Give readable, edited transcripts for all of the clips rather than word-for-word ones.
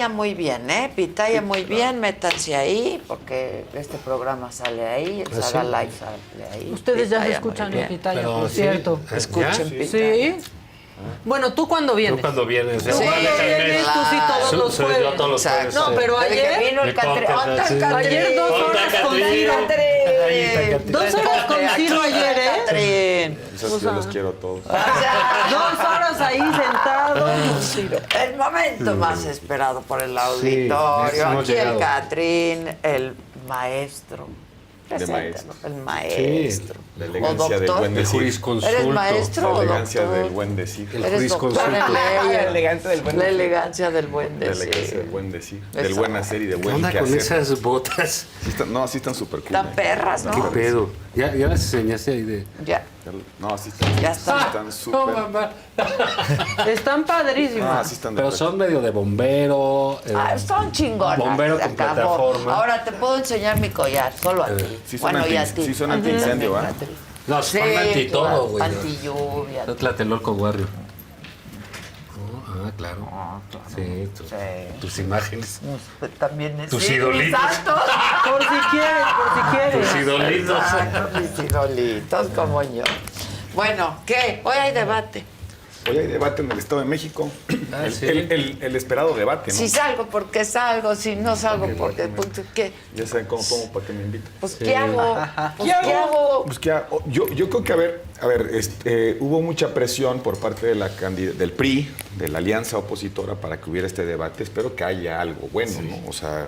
muy bien, Pitaya muy bien, métanse ahí, porque este programa sale ahí, el Saga Live sale ahí. Ustedes ya se escuchan en Pitaya, por cierto. Escuchen Pitaya. ¿Sí? Bueno, ¿tú cuándo vienes? Tú cuando vienes. Tú cuando vienes, tú sí todos los Soy jueves. yo todos los jueves. No, pero ayer... Vino el Catrín. Ayer 2 horas con Ciro. 2 horas con Ciro ayer, ¿eh? Esos yo los quiero todos. 2 horas ahí sentados. El momento más esperado por el auditorio. Aquí el Catrín, el maestro. Preséntalo, el maestro. Sí, la elegancia del buen decir. ¿Eres maestro o elegancia doctor? del buen decir. El jurisconsulto. La elegancia del buen decir. La elegancia del buen La decir. elegancia del buen decir. Del buen hacer y de buen ¿Qué onda con quehacer. esas botas? Sí están súper cool. Están perras, ¿no? ¿Qué pedo? ¿Ya las enseñaste ahí de...? Ya. No, sí están. Ya están. Están súper. No, mamá. Están padrísimas. Sí están de Pero son medio de bombero. Son chingonas. Bombero se con acabó. plataforma. Ahora te puedo enseñar mi collar, solo a ti. Sí son Bueno, y a ti. sí son antiincendio, ¿ah? No, son anti todo, güey. Anti-lluvia. Es Tlatelolco Warrior. Claro. Sí, tus imágenes. También es. Tus sí, idolitos. mis santos. Por si quieres. Tus idolitos. Exacto, mis idolitos como yo. Bueno, ¿qué? Hoy hay debate. Hoy hay debate en el Estado de México. Sí. El esperado debate, ¿no? Si salgo, porque salgo. Si no salgo, porque... ¿Qué? Ya saben cómo pongo para que me inviten. Pues, ¿qué hago? Pues, ¿qué hago? Pues que yo creo que, a ver, hubo mucha presión por parte de del PRI, de la alianza opositora, para que hubiera este debate. Espero que haya algo bueno, ¿no? O sea,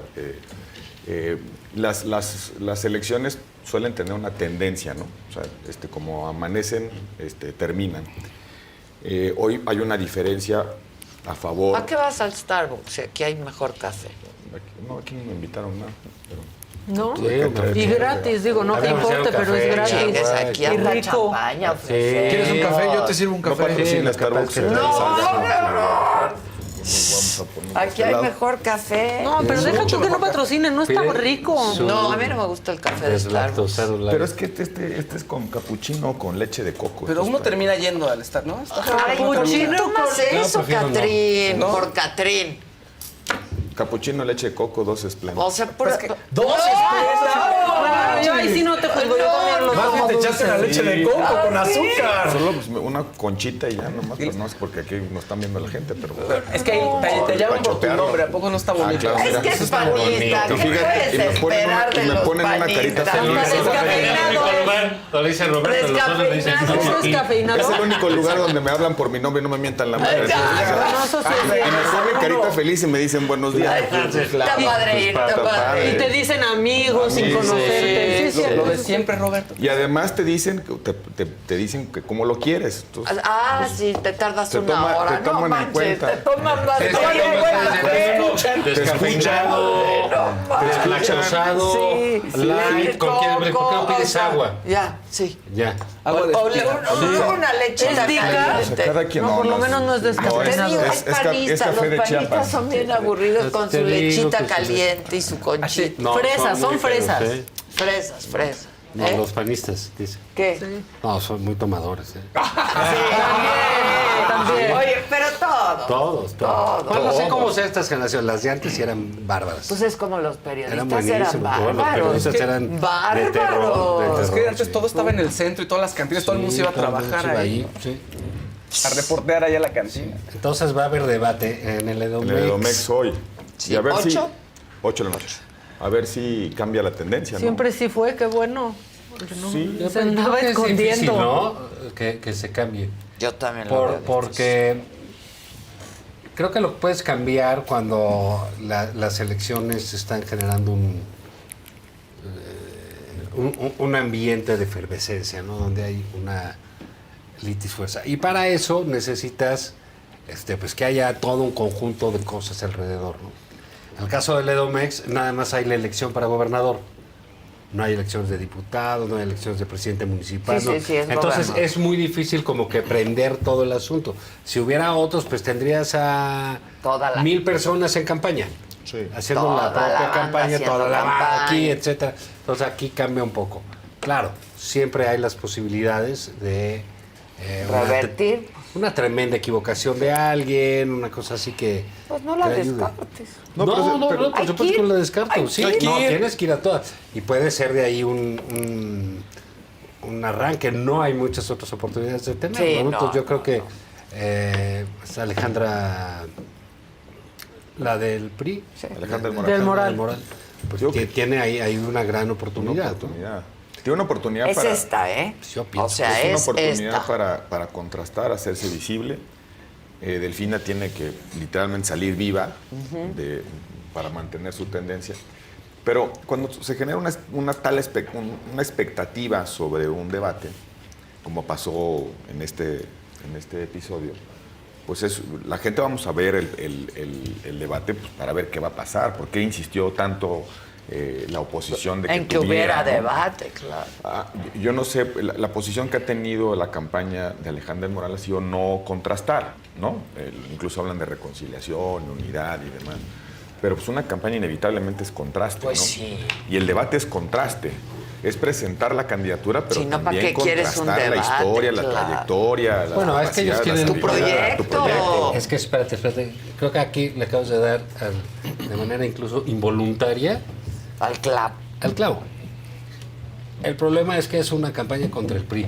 las elecciones suelen tener una tendencia, ¿no? O sea, como amanecen, terminan. Hoy hay una diferencia a favor. ¿A qué vas al Starbucks? Aquí hay mejor café. Aquí no me invitaron nada. ¿No? Sí, Y gratis, digo, no te importa, pero es gratis. Chingues, aquí Y anda rico. champaña. ¿Quieres un café? Yo te sirvo un No café. patrocina Starbucks. Aquí hay mejor café. No, pero deja tú que no patrocinen, no está Pide rico. No, a mí no me gusta el café de Starbucks. Pero es que este es con capuchino, con leche de coco. Pero Esto uno está- termina yendo al estar, ¿no? Ay, ¿por qué no tomas eso, prefiero no. Catrín? No. Por Catrín. Capuchino, leche de coco, 2 espléndidos. O sea, por... ¡Dos Bueno, yo ahí sí no te juzgo, yo también lo Más tomo bien te echaste la dulce. leche de coco con azúcar. Solo pues, una conchita y ya nomás, pues no es porque aquí nos están viendo la gente, pero... Es que ahí te llaman por tu nombre, ¿a poco no está bonito? claro, Es mira, que es eso está panista, bonito. ¿qué Fíjate, puedes esperar de y me los ponen una carita panistas? feliz. Descafeinado. Lo dice Roberto, los otros le dicen... ¿Eso es cafeinado? Es el único lugar donde me hablan por mi nombre y no me mientan la madre. No, eso sí es Y me ponen carita feliz y me dicen buenos días. Está padre, está padre. Y te dicen amigos sin conocerte. Sí, sí. Lo de siempre, Roberto. Y además te dicen te dicen que cómo lo quieres. Entonces, Sí, te tardas Te una toma- hora. te toman No en manches, cuenta. te toman más. Descafeinado, deslactosado, Sí, light, ¿por qué no pides agua? Ya, sí. Ya. Agua de Una lechita ¿Es caliente. cada quien No, por lo menos no es descafeinado. Te digo, es es panista, café de los panistas Chiapas. son bien aburridos con Te su digo lechita que sí. caliente y su conchita. No, Fresas, son muy feos, fresas. ¿eh? Fresas. No, ¿Eh? los panistas, dice. ¿Qué? No, son muy tomadores, ¿eh? También. Oye, pero todo. Todos. Bueno, no sé cómo sea estas generaciones. Las de antes sí eran bárbaras. Pues es como los Eran periodistas buenísimos. eran Los bárbaros. periodistas eran Bárbaros. de terror. Es que antes todo estaba en el centro y todas las cantinas, todo el mundo se iba a trabajar ahí. Sí. A reportear ahí a la cantina. Entonces va a haber debate en el Edomex. En el Edomex hoy. Sí, Y a ver si... ¿8? 8 de la noche. A ver si cambia la tendencia, ¿no? Siempre sí fue, qué bueno. Porque no, Sí. se andaba Es difícil, escondiendo. ¿no? Que se cambie. Yo también lo veo. Porque creo que lo puedes cambiar cuando las elecciones están generando un ambiente de efervescencia, ¿no? Donde hay una litis fuerza. Y para eso necesitas pues que haya todo un conjunto de cosas alrededor, ¿no? En el caso del Edomex, nada más hay la elección para gobernador. No hay elecciones de diputados, no hay elecciones de presidente municipal. Sí, ¿no? sí, sí, es Entonces gobernador. es muy difícil como que prender todo el asunto. Si hubiera otros, pues tendrías a Toda la- 1000 personas en campaña. Sí. Haciendo Toda la la propia banda campaña, haciendo toda la banda campaña. aquí, etcétera. Entonces aquí cambia un poco. Claro, siempre hay las posibilidades de Revertir. una tremenda equivocación de alguien, una cosa así que... Pues no la que ayude. descartes. No, por supuesto que la descarto. Sí, no, tienes que ir a todas. Y puede ser de ahí un arranque. No hay muchas otras oportunidades de tenerlo, Sí, ¿no? no, Entonces yo creo no, que pues Alejandra, la del PRI, Sí. Alejandra Del Moral. pues Digo que- tiene ahí una gran Una oportunidad. oportunidad. Tiene una oportunidad Es para... esta, ¿eh? Yo pienso O sea, es una es oportunidad esta. para contrastar, hacerse visible. Delfina tiene que literalmente salir viva para mantener su tendencia. Pero cuando se genera una expectativa sobre un debate, como pasó en este episodio, pues la gente vamos a ver el debate pues, para ver qué va a pasar, por qué insistió tanto la oposición de que En que hubiera ¿no? debate, claro. Yo no sé, la posición que ha tenido la campaña de Alejandra del Moral ha sido no contrastar, ¿no? Incluso hablan de reconciliación, unidad y demás. Pero pues una campaña inevitablemente es contraste, Pues ¿no? sí. Y el debate es contraste. Es presentar la candidatura, pero Si no, ¿para también qué quieres un contrastar la debate? historia, Claro. la trayectoria, la Bueno, es que ellos capacidad, la quieren- seguridad, Tu proyecto. Es que espérate. Creo que aquí le acabas de dar de manera incluso involuntaria Al clap. al clavo. El problema es que es una campaña contra el PRI.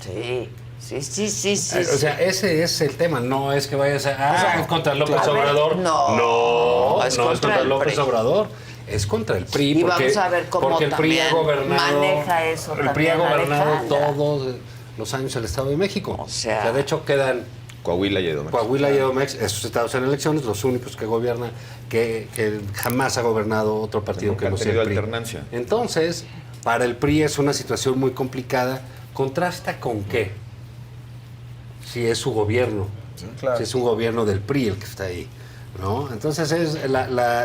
Sí. Sí. O sea, ese es el tema. No es que vayas es contra López a ver, Obrador. no, no es es contra contra el López PRI. Obrador. Es contra el PRI. Y porque, vamos a ver cómo porque el PRI ha también gobernado. maneja eso El PRI ha también gobernado Alejandra. todos los años el Estado de México. O sea, de hecho, quedan Coahuila y Edomex. Coahuila y Edomex, esos estados en elecciones, los únicos que gobiernan, que jamás ha gobernado otro partido Nunca que no han sea el tenido PRI. alternancia. Entonces, para el PRI es una situación muy complicada. ¿Contrasta con qué? Si es su gobierno, claro. si es un gobierno del PRI el que está ahí, ¿no? Entonces es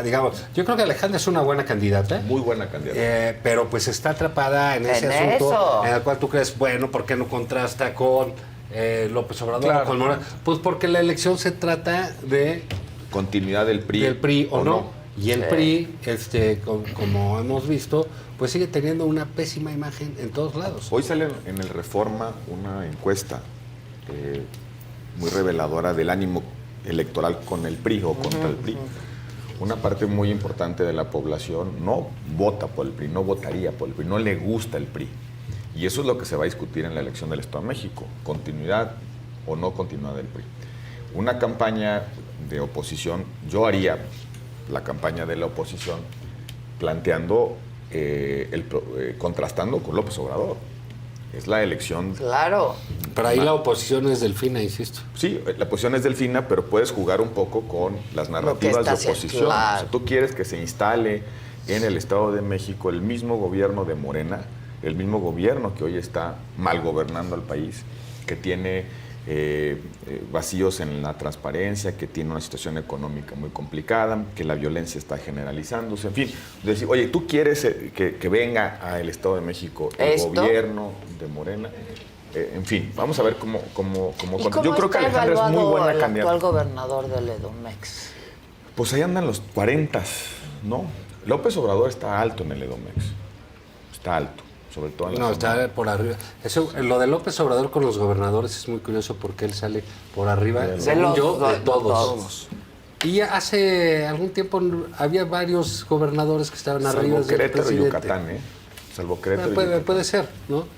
digamos, yo creo que Alejandra es una buena candidata. Muy buena candidata. Pero pues está atrapada en ese En asunto eso. en el cual tú crees, bueno, ¿por qué no contrasta con López Obrador Claro. o con Morales? Pues porque la elección se trata de Continuidad del PRI, o no. Y el Sí. PRI, como hemos visto, pues sigue teniendo una pésima imagen en todos lados. Hoy sale en el Reforma una encuesta muy reveladora del ánimo electoral con el PRI o contra el PRI. Una parte muy importante de la población no vota por el PRI, no votaría por el PRI, no le gusta el PRI. Y eso es lo que se va a discutir en la elección del Estado de México, continuidad o no continuidad del PRI. Una campaña de oposición, yo haría la campaña de la oposición planteando, contrastando con López Obrador. Es la elección. Claro. Pero ahí la oposición es Delfina, insisto. Sí, la posición es Delfina, pero puedes jugar un poco con las narrativas de está haciendo, oposición. claro. O sea, tú quieres que se instale en el Estado de México el mismo gobierno de Morena, el mismo gobierno que hoy está mal gobernando al país, que tiene vacíos en la transparencia, que tiene una situación económica muy complicada, que la violencia está generalizándose, en fin. Decir, oye, ¿tú quieres que venga al Estado de México el ¿Esto? gobierno de Morena? En fin, vamos a ver cómo ¿Y cómo yo creo que está Alejandra es muy evaluado buena el candidata. actual gobernador del Edomex? Pues ahí andan los 40, ¿no? López Obrador está alto en el Edomex. Está alto, sobre todo en la No, zona. está por arriba. Lo de López Obrador con los gobernadores es muy curioso porque él sale por arriba, De según los- yo, de de todos. Y hace algún tiempo había varios gobernadores que estaban arriba Salvo del Querétaro y presidente. Yucatán, ¿eh? Salvo Querétaro y Puede, Yucatán. puede ser, ¿no?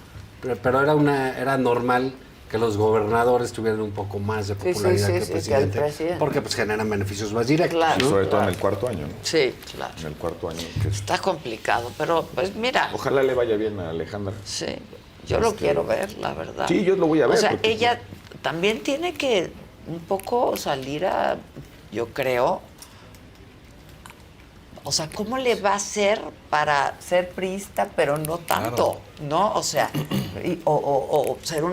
Pero era normal que los gobernadores tuvieran un poco más de Sí, sí, popularidad sí, que, el sí, que el presidente, presidente. porque pues generan beneficios más directos, Claro. ¿no? Sobre todo en el cuarto año, ¿no? Sí, claro. En el cuarto año. que Está complicado, pero pues mira, Ojalá le vaya bien a Alejandra. sí, yo lo quiero ver, la verdad. Sí, yo lo voy a ver, O sea, porque- ella también tiene que un poco salir a, yo creo, o sea, ¿cómo le va a hacer para ser priista, pero no tanto, ¿no? O sea, o ser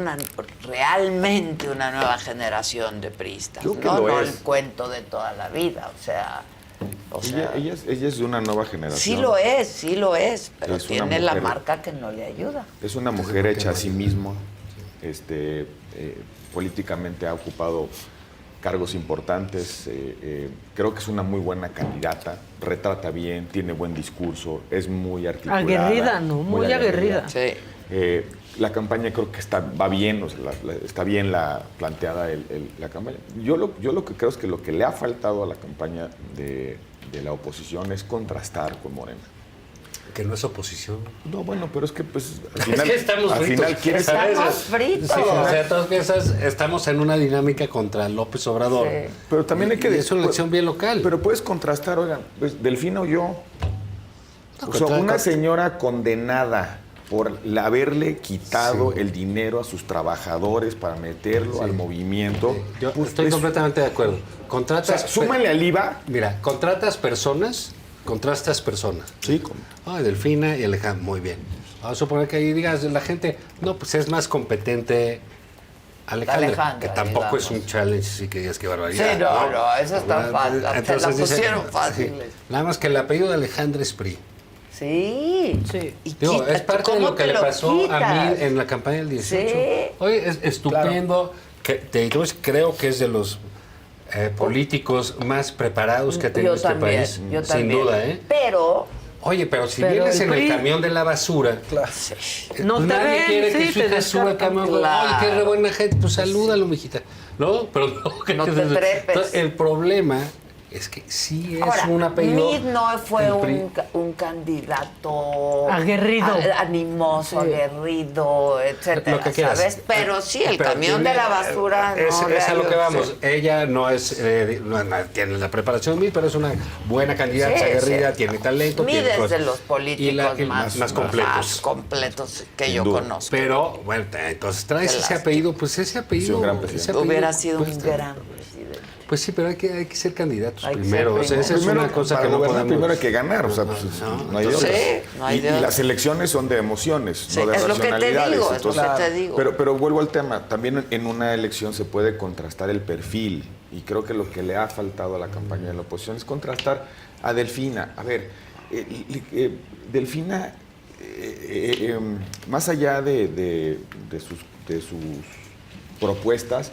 realmente una nueva generación de priistas, Creo que ¿no? lo No es. el cuento de toda la vida, o sea, Ella es de una nueva generación. sí lo es, pero Es una tiene la mujer. marca que no le ayuda. Es una mujer hecha a sí misma. Políticamente ha ocupado cargos importantes. Creo que es una muy buena candidata. Retrata bien, tiene buen discurso, es muy articulada. Aguerrida, ¿no? Muy aguerrida. Sí. La campaña creo que va bien, o sea, está bien planteada la campaña. Yo lo que creo es que lo que le ha faltado a la campaña de la oposición es contrastar con Morena. Que no es oposición. No, bueno, pero es que pues al Es final, que estamos al fritos. final quieres Estamos fritos. Sí, o sea, todas piensas, estamos en una dinámica contra López Obrador. Sí. Pero también hay que Y es una elección bien local. Pero puedes contrastar, oigan, pues Delfina o yo. No, O sea, una señora condenada por haberle quitado el dinero a sus trabajadores para meterlo al movimiento. Yo pues, estoy completamente de acuerdo. O Contratas. sea, súmale al IVA. Mira, contrastas personas. Sí, Delfina y Alejandro, muy bien. Vamos a suponer que ahí digas la gente, no, pues es más competente Alejandra, que tampoco digamos. es un challenge, sí que digas qué barbaridad. Sí, no, eso está fácil. Te la Entonces dice, pusieron sí, fáciles. nada más que el apellido de Alejandra es PRI. Sí. Sí. Y Digo, es parte de ¿cómo lo que te le pasó a quitas? mí en la campaña del 18. Sí. Oye, es estupendo. Creo que es de los políticos más preparados que ha tenido este país. Yo sin también. duda, ¿eh? Pero Oye, pero si Pero vienes el en el PRI camión de la basura, No pues te nadie ven, quiere que sí, su te hija suba al descartan. camión. Claro. Oye, qué re buena gente, pues salúdalo, mijita. No, pero no. No te trepes. Entonces, el problema es que sí es ahora, un apellido. Mid no fue del PRI. un candidato Aguerrido. animoso, Sí. aguerrido, etcétera, Lo que quieras. ¿sabes? Pero sí, el Pero camión tiene- de la basura no es a lo que vamos. sí. Ella no es no tiene la preparación mí, pero es una buena candidata, Sí, aguerrida, sí. tiene talento. Mid tiene es cosas. de los políticos más completos. completos que yo duda. conozco. Pero, bueno, entonces traes Qué ese lástima. apellido, pues ese apellido. un gran presidente. ese apellido Hubiera sido un cuesta. gran presidente. Pues sí, pero hay que ser candidatos Hay que primero. ser O sea, esa es Primero, una cosa para que no gobernar, podemos. primero hay que ganar, o sea, pues, no hay de entonces- otra. Sí, no hay y de otra. las elecciones son de emociones, Sí, no de es lo que te racionalidades. digo, es lo que te digo. Pero vuelvo al tema, también en una elección se puede contrastar el perfil, y creo que lo que le ha faltado a la campaña de la oposición es contrastar a Delfina. A ver, Delfina, más allá de sus propuestas,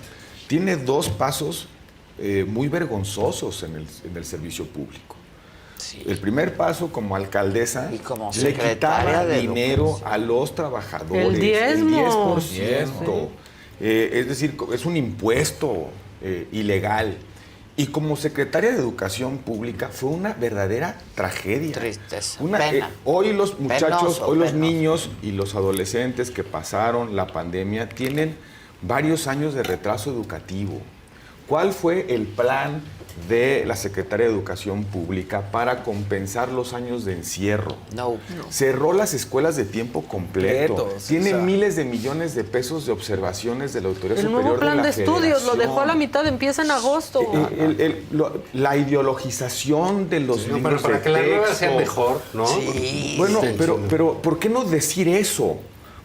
tiene dos pasos muy vergonzosos en el servicio público. Sí. El primer paso como alcaldesa Y como le secretaria quitaba de dinero Educación. a los trabajadores. El diezmo. 10%. Es decir, es un impuesto ilegal. Y como secretaria de Educación Pública fue una verdadera tragedia. Tristeza, Una, pena. hoy los muchachos, Penoso, hoy los penoso. niños y los adolescentes que pasaron la pandemia tienen varios años de retraso educativo. ¿Cuál fue el plan de la Secretaría de Educación Pública para compensar los años de encierro? No. Cerró las escuelas de tiempo completo. Completos, Tiene o sea. miles de millones de pesos de observaciones de la Autoridad El Superior nuevo plan de la de estudios lo Federación. dejó a la mitad, empieza en agosto. La ideologización de los No, libros pero para de que la nueva sea texto. mejor, ¿no? Sí. Bueno, Sí, pero ¿por qué no decir eso?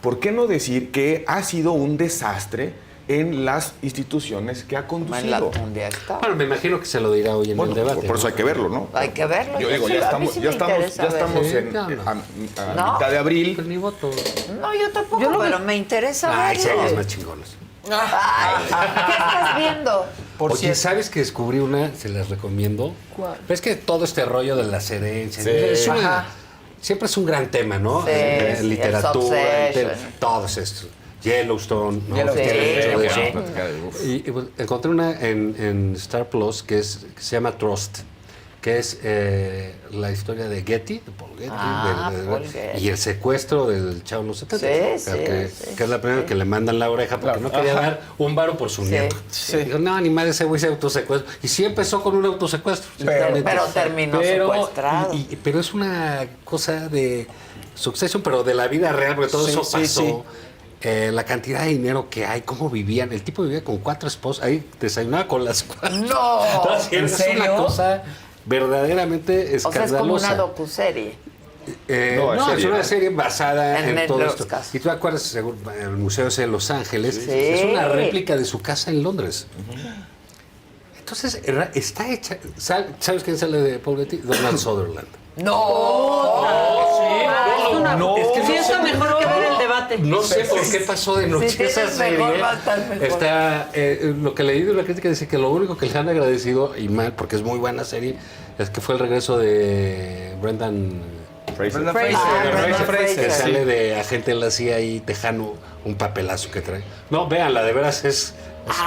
¿Por qué no decir que ha sido un desastre en las instituciones que ha En la conducido? tundía está. Bueno, me imagino que se lo dirá hoy en Bueno, el debate. por eso ¿no? hay que verlo, ¿no? Hay que verlo. Yo digo, sí, ya a mí estamos, sí ya me estamos, interesa ya estamos verlo. en, No, no. a No. mitad de abril. Pues ni voto. No, yo tampoco, Yo lo pero que- me interesa Ay, sí, verlo. es más chingones. Ay, ¿qué estás viendo? Por Oye, cierto. ¿sabes que descubrí una? Se las recomiendo. ¿Cuál? Es que todo este rollo de las herencias. Sí. Es una- Ajá. siempre es un gran tema, ¿no? Sí, sí, literatura, el Succession. todos estos. Yellowstone, ¿no? Yellowstone. Tiene mucho de Sí, eso. Y pues, encontré una en Star Plus que se llama Trust, que es la historia de Getty, de Paul Getty, Paul Getty. y el secuestro del chavo en los 70, Sí, que, sí, que es la primera que le mandan la oreja porque no quería dar un varo por su Sí. nieto. Sí. Digo, no, ni madre, ese güey se autosecuestro. Y sí empezó con un autosecuestro. Pero terminó secuestrado. Pero es una cosa de Succession, pero de la vida real, porque todo Sí, eso sí, pasó. sí. La cantidad de dinero que hay, cómo vivían. El tipo vivía con 4 esposas, ahí desayunaba con las 4. No, Entonces, ¿en es serio? una cosa verdaderamente o sea, es como escandalosa. una docuserie. No, es No, es serie. una serie basada En en, todo los esto. casos. Y tú te acuerdas, seguro, el Museo ese de Los Ángeles, Sí. es una réplica de su casa en Londres. Entonces, está hecha. ¿Sabes quién sale de Paul Getty? Donald Sutherland. No. Es una- no. es que sí está mejor que ver el debate. No sé por qué pasó de noche Si esa tienes serie. mejor, va a estar mejor. Está, lo que leí de la crítica dice que lo único que le han agradecido, y mal, porque es muy buena serie, es que fue el regreso de Brendan Fraser. Brendan Fraser. Brendan Fraser. Que Sí. sale de agente en la CIA ahí, tejano, un papelazo que trae. No, véanla, de veras es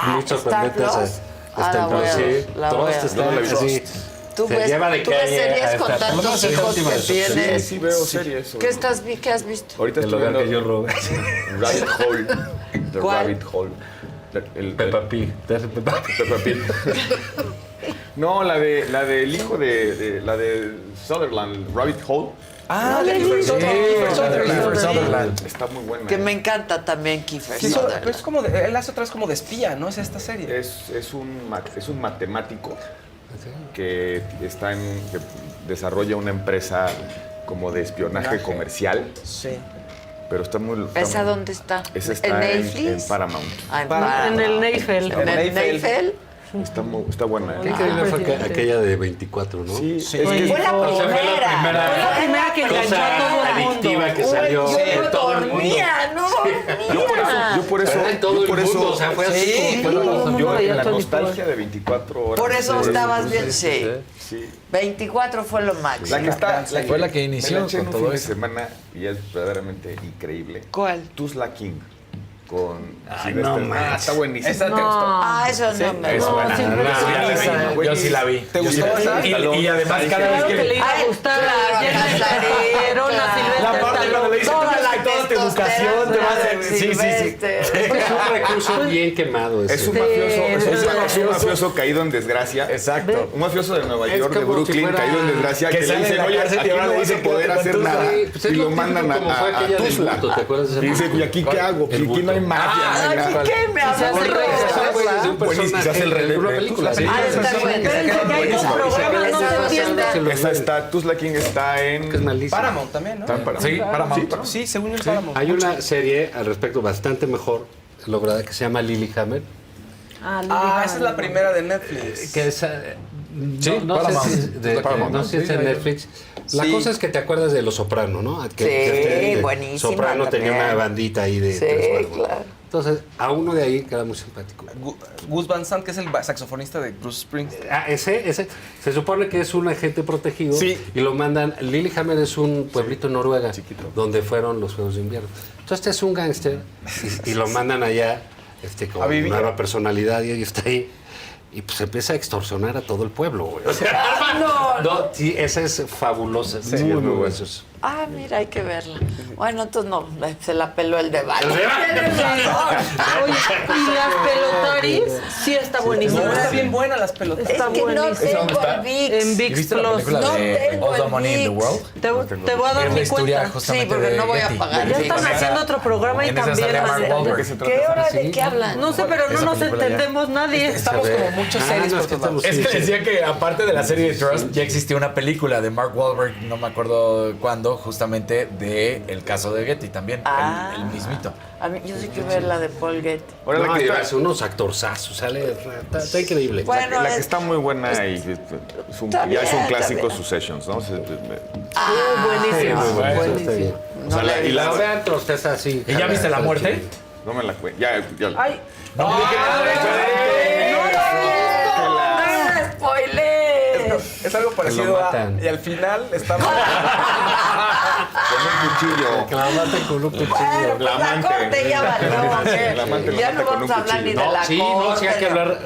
muy ¿Está sorprendente. Plus? Está La en Plus, voy a sí. ver, la Todo voy a esto está ver. así. Tú Se ves, lleva de tú ves calle series a con esta- tantos No, hijos última que vez. tienes. Sí, veo series. ¿Qué has visto? Ahorita El estoy lugar viendo que yo robé. Rabbit Hole. The ¿Cuál? Rabbit Hole. Peppa Pig. ¿Te hace Peppa Pig? Peppa Pig. No, la del hijo de la de Sutherland, Rabbit Hole. Ah, de Kiefer Sutherland. Está muy buena. Que me encanta también Kiefer Sí, Sutherland. pero es como él hace otras como de espía, ¿no? Es esta serie. Es un matemático que que desarrolla una empresa como de espionaje comercial, Sí. pero está muy... ¿Esa dónde está? Esa está ¿En en Netflix? Paramount. Ah, en En Paramount. el Neifel. ¿En el Neifel? Está buena. Qué increíble fue aquella de 24, ¿no? Sí, Sí. es que Fue la O sea, fue la primera. Fue la primera que enganchó a todo el mundo. adictiva que salió Yo en no todo el mundo. dormía, no dormía. yo por eso, Era en todo yo por el mundo, eso, o sea, fue así Sí, como todo el mundo yo veía en la 24 nostalgia de 24 horas. Por eso Sí, estabas bien, sí. Sí. 24 fue lo máximo. La que está, Fue la que inició me la eché en con un todo fin de eso. semana y es verdaderamente increíble. ¿Cuál? Tuzla King con Ay, Sylvester. no manches. Está buenísimo. ¿Esa te gustó? Ah, eso no me Es gusta. buena. Yo sí la vi. ¿Te gustó esa? Y además cada Claro vez que le iba a Ay, gustar claro, a Jenna Casarín, Calderón, a claro. Silvestre La parte cuando Stallone. le dice, Toda "Tú la tienes toda tu educación, te vas a-" testosterona de Sí, sí, sí. Silvestre. Es un recurso bien quemado ese. Es un mafioso, Sí, es un mafioso caído en desgracia. Exacto. Un mafioso de Nueva Es York, de como si Brooklyn, fuera- caído en desgracia, que que le sale de dicen, la oye, cárcel y aquí ahora no le vas a dicen, poder "Quédate hacer con nada". Sí, pues es Y lo lo típico mandan como fue a aquella del Tuzla. bulto, ¿te acuerdas de ese Y dice, bulto? ¿y aquí qué hago? Pues El aquí no hay bulto. magia. no hay nada. ¿Qué me se hace haces? rey, Es un Buenísimo, se hace el rey personaje, una de película. Tuzla. Ah, está bueno. Desde que hay dos programas no se entiende. Esa está, Tuzla King está en... Que es malísimo. Paramount también, ¿no? Está en Paramount. Sí, Paramount. Sí, según yo es Paramount. Hay una serie al respecto bastante mejor lograda que se llama Lilyhammer. Ah, esa es la primera de Netflix. Que es, Sí, no sé Paramount. si, no sé si es en Netflix. La Sí. cosa es que te acuerdas de Los Soprano, ¿no? Sí, buenísima Soprano tenía también. una bandita ahí de Sí, tres cuerpos. claro. Entonces, a uno de ahí queda muy simpático. Gus Van Sant, que es el saxofonista de Bruce Springsteen. Ah, ese se supone que es un agente protegido Sí. y lo mandan. Lillehammer es un pueblito en Noruega donde fueron los Juegos de Invierno. Entonces este es un gángster y lo mandan allá con A vivir. nueva personalidad y está ahí. Y pues empieza a extorsionar a todo el pueblo, güey. O sea, no, sí, esa es fabulosa. Sí, muy, es muy muy buena. buena. Ah, mira, hay que verla. Bueno, entonces no, se la peló el debate. Oye, y las pelotaris sí está buenísima. No, está bien buena las pelotas. Es que no buenísima. tengo el VIX. En ¿Y VIX viste la Plus. película No de tengo All the el Money in the VIX. World? Te voy a dar Es la mi historia cuenta. justamente Sí, porque de no voy a Getty. pagar. Ya el están VIX. haciendo otro programa y En esa también sale Mark Wahlberg. ¿Qué hora de qué hablan? No sé, pero no Esa nos película ya. entendemos nadie. Estamos como muchos series no, por es que todos lados. estamos- Es que Sí, sí. decía que aparte de la serie de Trust, ya existió una película de Mark Wahlberg, no me acuerdo cuándo, justamente de el caso de Getty también, Ah. el mismito. A mí, yo sí quiero ver la de Paul Getty. Ahora No, la que y está- hace unos actorzazos, sale, está increíble. Bueno, la que es- está muy buena y es Está ya es un bien, clásico, está bien. Successions, ¿no? Buenísimo. muy bueno, Buenísimo. está bien. O sea, Y la la- vean tristeza así. ¿Y ya viste la muerte? no me la cuento. Ya. Ay, No, dije ¡No, spoiler! Es algo parecido a... matan. Y al final estamos... Con un cuchillo. Que la maten con un cuchillo. Bueno, pues La la amante. corte ya valió. ¿qué? La amante lo Ya mata no con vamos un a hablar ni cuchillo. de la No, sí, no, sí hay que corte, hablar.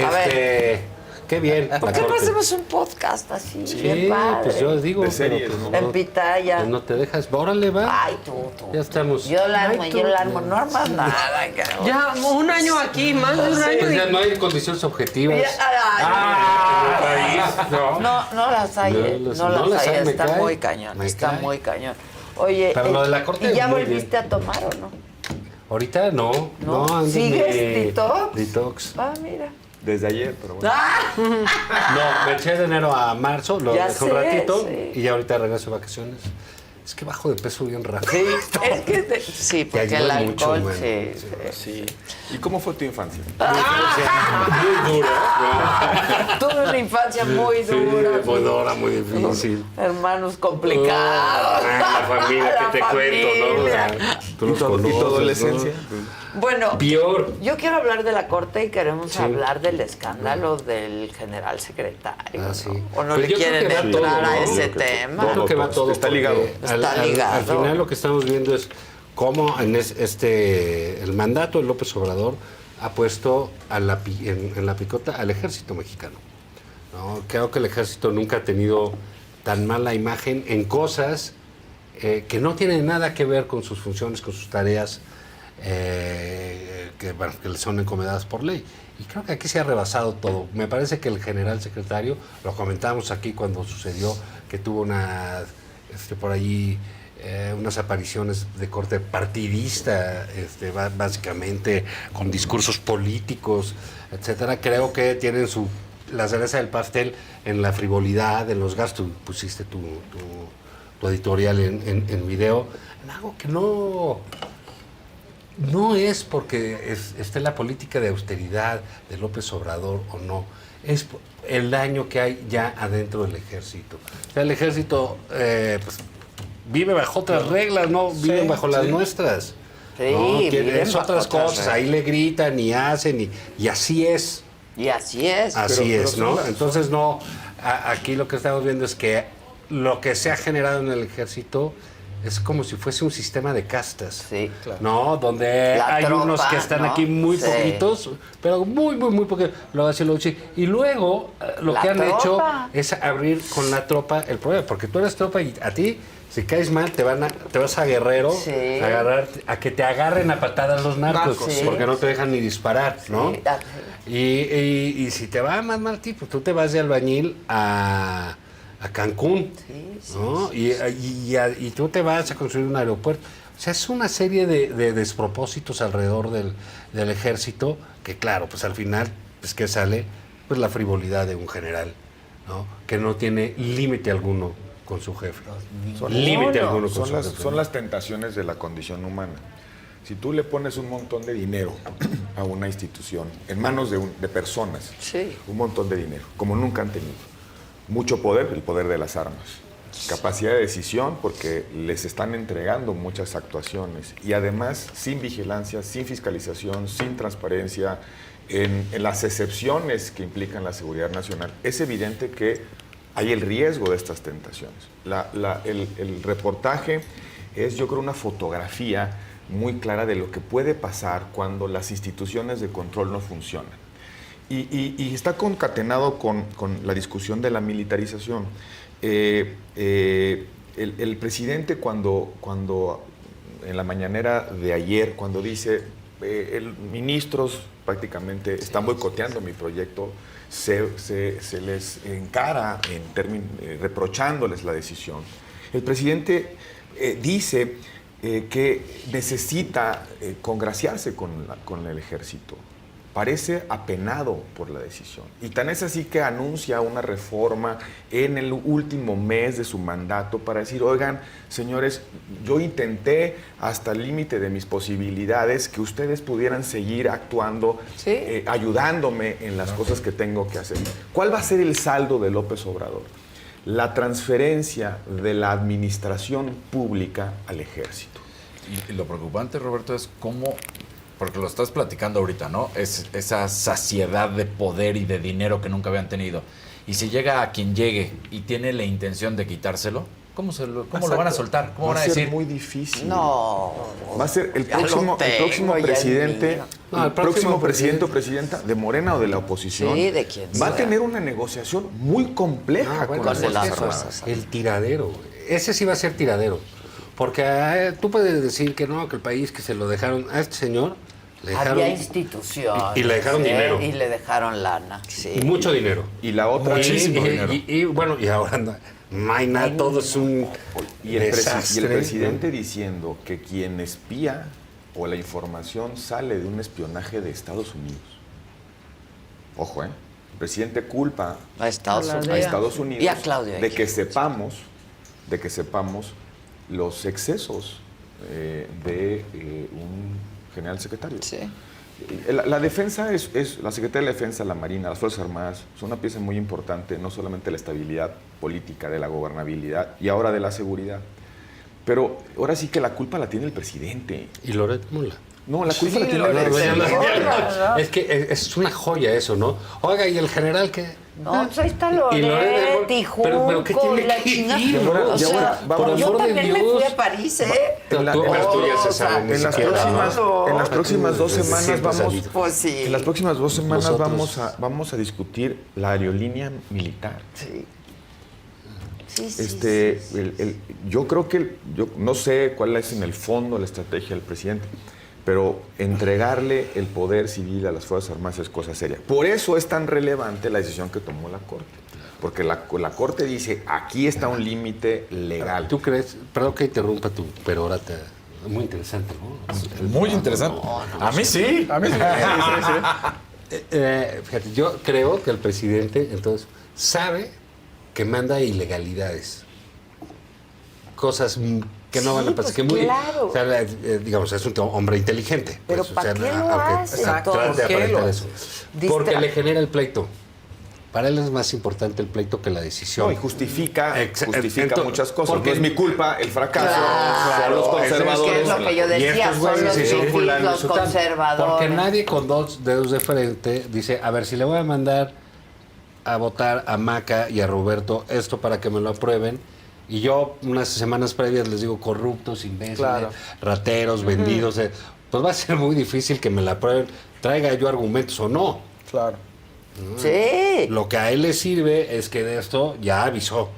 A ver. Qué bien. ¿Por la qué no corte. hacemos un podcast así? Sí, Bien padre. pues yo digo. De pero, series, pues, ¿no? En pitaya. pues no te dejas. Órale, va. Ay, tú. Ya estamos. Yo la armo, Ay, yo tú. la armo. No armas nada, cabrón. ya un año aquí, más de un año. Pues ya y- no hay condiciones objetivas. Ay, No. no las hay, No las hay, me está cae, muy cañón, me está cae. muy cañón. Oye, Pero lo de la corte ¿y ya es muy volviste a tomar o no? Ahorita no. ¿No? ando en ¿Sigues mi detox? Detox. Ah, mira. Desde ayer, pero bueno. ¡Ah! No, me eché de enero a marzo, lo Ya dejé un sé, ratito sí. y ya ahorita regreso de vacaciones. Es que bajo de peso bien rápido. Sí, es que sí, porque el ayuda mucho, alcohol, man. sí. Sí. ¿Y cómo fue tu infancia? Muy dura. Tuve una infancia muy Sí, dura. muy dura, muy difícil. Hermanos complicados. La familia, La que te cuento, ¿no? O sea, familia. tú los ¿Y tu conoces, adolescencia? ¿no? Bueno, Peor. yo quiero hablar de la Corte y queremos hablar del escándalo del general secretario. Ah, sí. ¿O no Pues le yo creo quieren que va entrar todo, a ¿no? ese Yo creo que tema? Yo creo que va todo. Está ligado. Está ligado. Al final lo que estamos viendo es cómo el mandato de López Obrador ha puesto en la picota al ejército mexicano. ¿No? Creo que el ejército nunca ha tenido tan mala imagen en cosas que no tienen nada que ver con sus funciones, con sus tareas que le son encomendadas por ley. Y creo que aquí se ha rebasado todo. Me parece que el general secretario, lo comentamos aquí cuando sucedió, que tuvo por allí unas apariciones de corte partidista, básicamente con discursos políticos, etcétera. Creo que tienen la cereza del pastel en la frivolidad, en los gastos. Pusiste tu editorial en video, en algo que no es porque esté la política de austeridad de López Obrador o no, es el daño que hay ya adentro del ejército. O sea, el ejército pues, vive bajo otras reglas, no viven bajo las nuestras. Sí, ¿no? viven Es bajo otras otras cosas, reglas. ahí le gritan y hacen y así es. Y así es. Así Pero es, ¿no? Entonces aquí lo que estamos viendo es que lo que se ha generado en el ejército es como si fuese un sistema de castas. Sí, claro. ¿No? Donde La hay tropa, unos que están ¿no? aquí muy Sí. poquitos, pero muy poquitos, y luego lo La que han tropa. hecho es abrir con la tropa el problema, porque tú eres tropa y a ti, si caes mal, te vas a Guerrero Sí. a que te agarren a patadas los narcos, Sí. porque no te dejan ni disparar, ¿no? Sí. Y si te va más mal, tipo, tú te vas de albañil a Cancún, ¿no? Y tú te vas a construir un aeropuerto. O sea, es una serie de despropósitos alrededor del ejército que, claro, pues al final, pues ¿qué sale? Pues la frivolidad de un general, ¿no? Que no tiene límite alguno con su jefe. Límite alguno con su jefe. Son las tentaciones de la condición humana. Si tú le pones un montón de dinero a una institución, en manos de personas, Sí. un montón de dinero, como nunca han tenido, mucho poder, el poder de las armas, capacidad de decisión, porque les están entregando muchas actuaciones, y además sin vigilancia, sin fiscalización, sin transparencia, en las excepciones que implican la seguridad nacional, es evidente que hay el riesgo de estas tentaciones. El reportaje es, yo creo, una fotografía muy clara de lo que puede pasar cuando las instituciones de control no funcionan. Y está concatenado con la discusión de la militarización. El presidente cuando en la mañanera de ayer, cuando dice ministros prácticamente están boicoteando mi proyecto, se les encara reprochándoles la decisión. El presidente dice que necesita congraciarse con el ejército. Parece apenado por la decisión. Y tan es así que anuncia una reforma en el último mes de su mandato para decir, oigan, señores, yo intenté hasta el límite de mis posibilidades que ustedes pudieran seguir actuando, Sí. ayudándome en las cosas que tengo que hacer. ¿Cuál va a ser el saldo de López Obrador? La transferencia de la administración pública al ejército. Y lo preocupante, Roberto, es cómo, porque lo estás platicando ahorita, ¿no? Es esa saciedad de poder y de dinero que nunca habían tenido. Y si llega a quien llegue y tiene la intención de quitárselo, ¿cómo lo van a soltar? ¿Cómo van a ser decir? muy difícil. No. Va a ser el Ya lo próximo tengo, ya presidente, el mío. No, el próximo presidente o presidenta de Morena o de la oposición, Sí, de quien va a sea. tener una negociación muy compleja Bueno, con con las las Fuerzas Fuerzas Armadas. El tiradero, güey. Ese sí va a ser tiradero. Porque tú puedes decir que no, que el país que se lo dejaron a este señor, le dejaron Había instituciones. y le dejaron dinero. Y le dejaron lana. Sí. y mucho dinero. Y la otra Muchísimo dinero. Y bueno, y ahora no hay nada, todo es un y el desastre. presidente diciendo que quien espía o la información sale de un espionaje de Estados Unidos. Ojo, ¿eh? El presidente culpa A Estados A la Unidos. a Estados Unidos Y a Claudio de que X. sepamos los excesos de un general secretario. Sí. La defensa es la Secretaría de la Defensa, la Marina, las Fuerzas Armadas, son una pieza muy importante, no solamente de la estabilidad política, de la gobernabilidad y ahora de la seguridad. Pero ahora sí que la culpa la tiene el presidente. Y Loret Mola. No, la culpa la Sí, tiene lo el que presidente. Es que es una joya eso, ¿no? Oiga, ¿y el general qué? No, pues ahí está Y Loret, y pero ¿qué Junco, tiene y la que chingada. ir, no? O Y sea, ahora, vamos, yo por amor de también me Dios. fui a París, ¿eh? En la- Pero tú ya o se sea, sabe, ni En las siquiera, próximas, ¿no? en las próximas 2 semanas Siempre vamos, salido. Pues sí. en las próximas 2 semanas Nosotros- vamos a discutir la aerolínea militar. Sí. Sí, sí, Este, sí, sí. yo creo que yo no sé cuál es en el fondo la estrategia del presidente, pero entregarle el poder civil a las Fuerzas Armadas es cosa seria. Por eso es tan relevante la decisión que tomó la Corte. Porque la Corte dice, aquí está un límite legal. ¿Tú crees? Perdón que interrumpa tú, pero ahora te... Muy interesante, ¿no? Muy interesante. A mí sí. A mí sí. Fíjate, yo creo que el presidente, entonces, sabe que manda ilegalidades. Cosas que no Sí, van a pasar. pues Que muy, claro. o sea, digamos, es un hombre inteligente. Pero pues, ¿para qué lo aunque hace, trate de entonces? aparentar ¿Por qué lo eso. hace? Porque Distra- le genera el pleito. Para él es más importante el pleito que la decisión. No, y justifica Entonces, muchas cosas. porque- No es mi culpa el fracaso. Claro, son los es conservadores. que es lo que yo Y decía, estos son los güeyes sí son fifís, fulano y los sutano. conservadores. Porque nadie con dos dedos de frente dice, a ver, si le voy a mandar a votar a Maca y a Roberto esto para que me lo aprueben, y yo unas semanas previas les digo corruptos, imbéciles, Claro. rateros, vendidos, pues va a ser muy difícil que me la aprueben, traiga yo argumentos o no. Claro. Sí. Lo que a él le sirve es que de esto ya avisó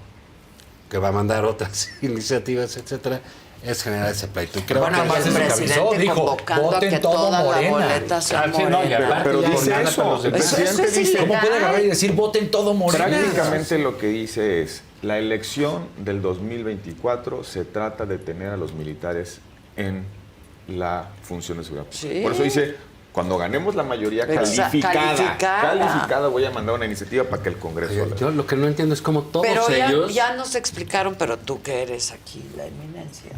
que va a mandar otras iniciativas, etcétera, es generar ese pleito. Y creo Bueno, que y además el es lo que presidente avisó, dijo, convocando a voten que todo todas las Morena. boletas sean Ah, sí, no, y Morena. aparte Pero con dice nada eso. para los El Eso presidente es dice, ilegal. ¿Cómo puede agarrar y decir voten todo Morena? Prácticamente lo que dice es, la elección del 2024 se trata de tener a los militares en la función de seguridad pública. Sí. Por eso dice, cuando ganemos la mayoría Calificada. calificada, voy a mandar una iniciativa para que el Congreso la... yo lo que no entiendo es cómo todos Pero ellos... ya nos explicaron, pero tú que eres aquí la eminencia.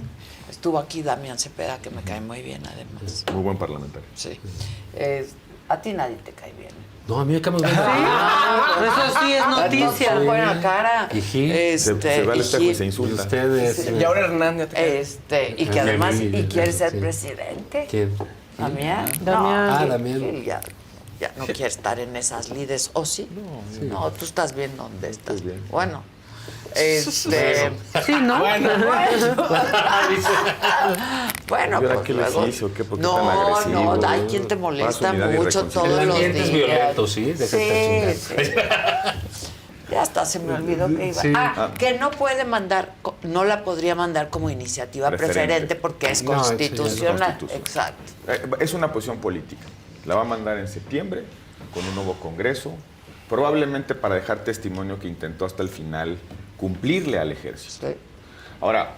Estuvo aquí Damián Cepeda, que me cae muy bien además. Muy buen parlamentario. Sí. A ti nadie te cae bien. No, a mí me cae muy bien. Eso sí es noticia. Con buena cara. Y Gil. Se ve al espejo y se Y insulta. ustedes... Y ahora Hernán ya te Y que Ah, además, bien, y quiere ser sí. presidente. ¿Quién? Damián. Damián. No, Ah, Gil- Damián. Gil ya no quiere estar en esas lides, ¿o sí? No, tú estás bien donde estás. bien. Bueno, Sí, ¿no? bueno, ¿Y ahora pues qué les luego... hizo? ¿Qué? ¿Por qué no, tan agresivo? no, hay quien te Paz, molesta unidad y mucho reconciliación. todos El los ambiente es días. violento, ¿sí? Deja de estar Sí. Ya hasta se me olvidó que iba. Sí. Que no puede mandar, no la podría mandar como iniciativa preferente, Preferente. porque es No, eso ya es constitucional. constitución. Exacto. Es una posición política. La va a mandar en septiembre con un nuevo Congreso, probablemente para dejar testimonio que intentó hasta el final cumplirle al ejército. Sí. Ahora,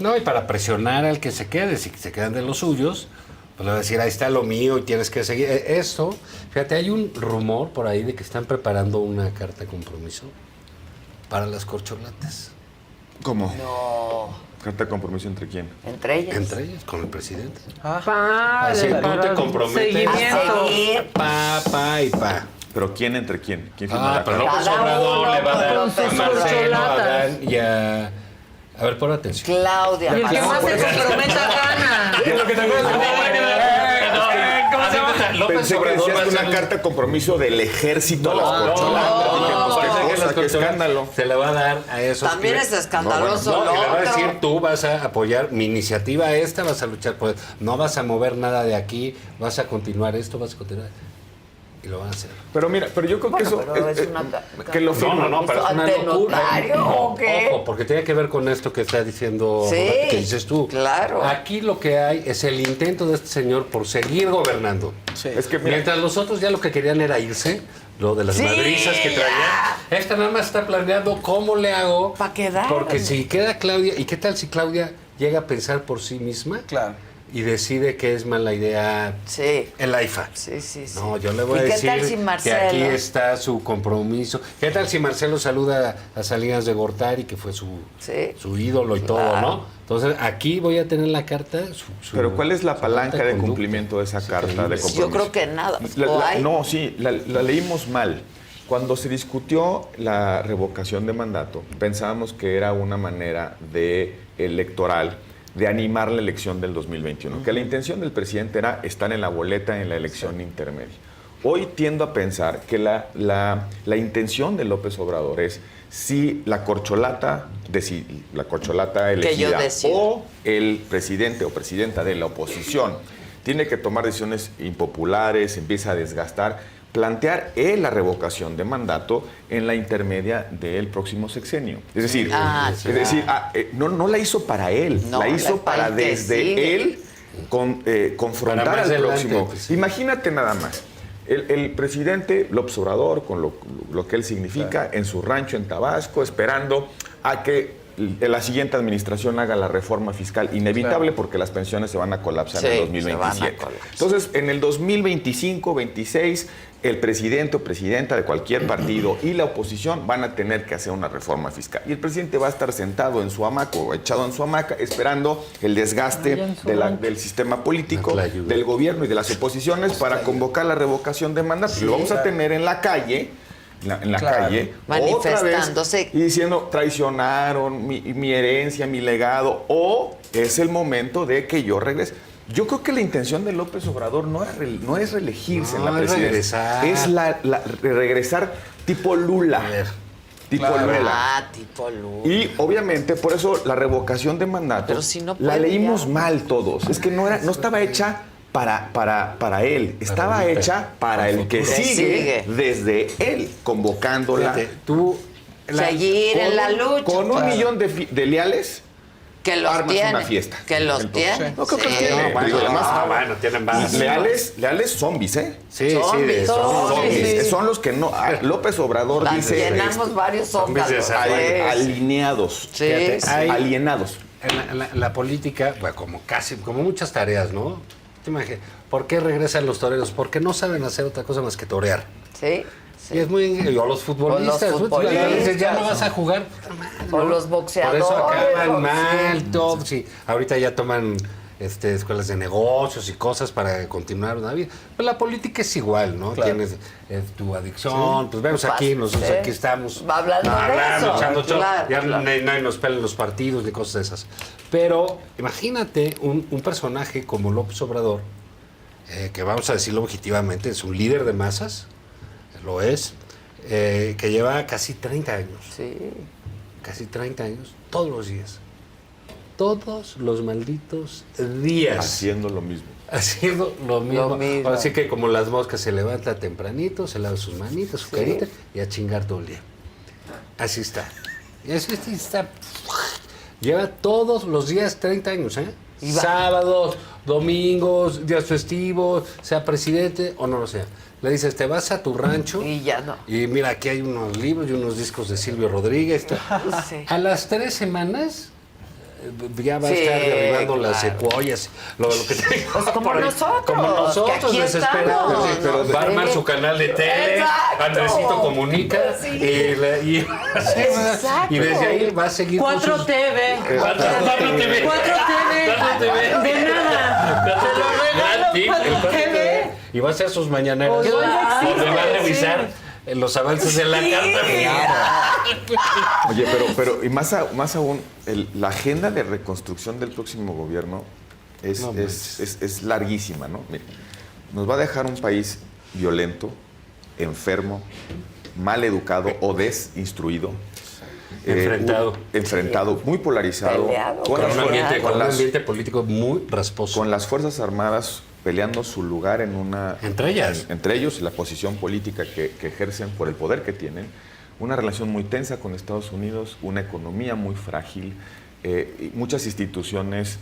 No, y para presionar al que se quede, si se quedan de los suyos, pues le va a decir, ahí está lo mío y tienes que seguir. Esto, fíjate, hay un rumor por ahí de que están preparando una carta de compromiso para las corcholatas. ¿cómo? No, ¿Carta de compromiso entre quién? entre ellas. Entre ellas, con el presidente. Padre, Así, tú para te comprometes. seguimiento. A seguir. Pa, y pa. ¿Pero quién entre quién? ¿Quién firma la Pero carta? López Cada Obrador uno le va a dar con a sus Marcelo, a corcholatas. Dan y a... A ver, pon atención. Claudia. Y el que más se comprometa gana. Pensé que decías que una carta de compromiso del ejército a las corcholatas. Dije, pues, qué cosa, qué escándalo. Se le va a dar a esos. También es escandaloso, No, y le va a otro. decir, tú vas a apoyar mi iniciativa esta, vas a luchar por... No vas a mover nada de aquí, vas a continuar esto, vas a continuar... Y lo van a hacer. Pero mira, pero yo creo que Bueno, eso... pero es una que lo firma. pero es una ¿Ante locura. notario o qué? Ojo, porque tiene que ver con esto que está diciendo, Sí, que dices tú. claro. Aquí lo que hay es el intento de este señor por seguir gobernando. Sí. Es que mira, Mientras los otros ya lo que querían era irse, lo de las Sí, madrizas que traían. Esta nada más está planeando cómo le hago. Pa' quedar. Porque si queda Claudia, ¿y qué tal si Claudia llega a pensar por sí misma? Claro. Y decide que es mala idea Sí. el AIFA. Sí, sí, sí. No, yo le voy a ¿Y decir qué tal si que Marcelo? aquí está su compromiso. ¿Qué tal si Marcelo saluda a Salinas de Gortari, que fue su ídolo y todo, Claro. ¿no? Entonces, aquí voy a tener la carta. pero ¿cuál es la su palanca carta de conducta. cumplimiento de esa carta de increíble. compromiso? Yo creo que nada. ¿O hay? No, sí, la leímos mal. Cuando se discutió la revocación de mandato, pensábamos que era una manera electoral de animar la elección del 2021, que la intención del presidente era estar en la boleta en la elección intermedia. Hoy tiendo a pensar que la intención de López Obrador es si la corcholata elegida o el presidente o presidenta de la oposición tiene que tomar decisiones impopulares, empieza a desgastar, plantear él la revocación de mandato en la intermedia del próximo sexenio. Es decir, no la hizo para él, la hizo para desde él confrontar al próximo. Pues, Imagínate nada más. El presidente López Obrador, con lo que él significa, en su rancho en Tabasco, esperando a que la siguiente administración haga la reforma fiscal inevitable porque las pensiones se van a colapsar en el 2027. Entonces, en el 2025, 26, el presidente o presidenta de cualquier partido y la oposición van a tener que hacer una reforma fiscal. Y el presidente va a estar sentado en su hamaca o echado en su hamaca esperando el desgaste del sistema político, del gobierno y de las oposiciones para convocar la revocación de mandato. Y lo vamos a tener en la calle, calle, manifestándose otra vez, y diciendo traicionaron mi herencia, mi legado, o es el momento de que yo regrese. Yo creo que la intención de López Obrador no es reelegirse en la presidencia, es regresar tipo Lula. Tipo Lula. Tipo Lula. Y obviamente por eso la revocación de mandato Pero si no la puede leímos ya. mal todos. Es que no estaba hecha para él, estaba hecha para el que sigue desde él, convocándola. Fíjate, tú Seguir en la lucha. Con un millón de leales, que los armas tiene. una fiesta. Que los tiene. No creo que los tiene. Tienen más. Leales zombies, ¿eh? Sí, Zombies, Zombies. Son los que no... López Obrador dice... Llenamos varios zombies de zócalos. esa alineados. Sí, Fíjate, sí. alienados. En la política, bueno, como muchas tareas, ¿no? Te imaginas, ¿por qué regresan los toreros? Porque no saben hacer otra cosa más que torear. Sí. Y es muy... O los futbolistas. futbolistas. Ya no vas a jugar. O los boxeadores. Por eso acaban sí. mal, todo. Sí. Ahorita ya toman escuelas de negocios y cosas para continuar una vida. Pues la política es igual, ¿no? Claro. Tienes tu adicción, pues vemos aquí, nosotros aquí estamos. Hablando de eso. echando chorro. Claro, Ya claro. nadie nos pela en los partidos ni cosas de esas. Pero imagínate un personaje como López Obrador, que vamos a decirlo objetivamente, es un líder de masas, lo es, que lleva casi 30 años. Sí. Casi 30 años, todos los días. Todos los malditos días. Haciendo lo mismo. Haciendo lo mismo. Así que como las moscas, se levanta tempranito, se lava sus manitas, su carita y a chingar todo el día. Así está. Y así está. Lleva todos los días 30 años, ¿eh? Sábados, domingos, días festivos, sea presidente o no lo sea. Le dices, te vas a tu rancho Y ya no. y mira, aquí hay unos libros y unos discos de Silvio Rodríguez. Sí. A las 3 semanas ya va a Sí, estar derribando las claro. secuoyas. Lo que te digo, Pues como por ahí. nosotros, Como que nosotros, aquí desesperados. estamos, Sí, pero ¿no? va a armar Sí. su canal de tele, Exacto. Andresito Comunica, Sí. y desde ahí va a seguir con 4 sus... TV. 4 TV. 4 TV. De nada. Te lo regalo, 4 TV. Y va a hacer sus mañaneras. Claro. Donde va a revisar los avances de la carta. Oye, pero y más aún, la agenda de reconstrucción del próximo gobierno es larguísima, ¿no? Mira, nos va a dejar un país violento, enfermo, mal educado o desinstruido. Enfrentado, muy polarizado, Peleado. Con un con ambiente político muy rasposo. con las Fuerzas Armadas peleando su lugar en una... Entre ellas. Entre ellos, la posición política que ejercen por el poder que tienen, una relación muy tensa con Estados Unidos, una economía muy frágil, y muchas instituciones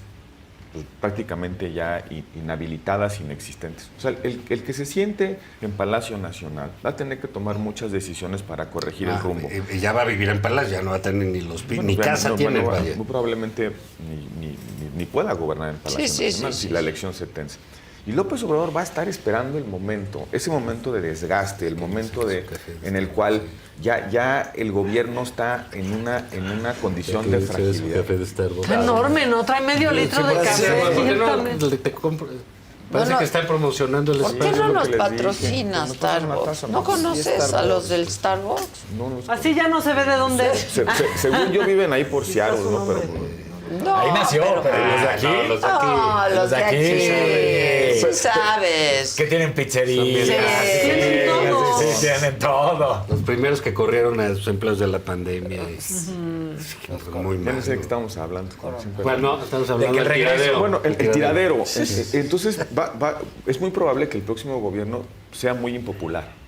pues, prácticamente ya inhabilitadas, inexistentes. O sea, el que se siente en Palacio Nacional va a tener que tomar muchas decisiones para corregir el rumbo. Y ya va a vivir en Palacio, ya no va a tener ni Bueno, casa no, tiene. bueno, vaya. muy probablemente ni pueda gobernar en Palacio Nacional si la elección se tensa. Y López Obrador va a estar esperando el momento, ese momento de desgaste, el momento en el cual ya el gobierno está en una condición de fragilidad. Está enorme, ¿no? Trae medio litro de café. Parece que están promocionando el ¿Por qué espacio. no nos que les patrocina dije, que nos pasen una Starbucks? taza, ¿No ¿no? conoces a los del Starbucks? No, Así ya no se ve de dónde es. según yo viven ahí por Seattle, ¿no? Pero No, Ahí nació, pero los de aquí. no, los de aquí. No, los de aquí. Sí sabes. Que tienen pizzería. Sí. Tienen todo. Sí, tienen todo. Los primeros que corrieron a sus empleos de la pandemia. Muy Ya mal. no sé de qué estamos hablando. Siempre- Bueno, estamos hablando que el del regreso. tiradero. Bueno, el tiradero. Entonces, es muy probable que el próximo gobierno sea muy impopular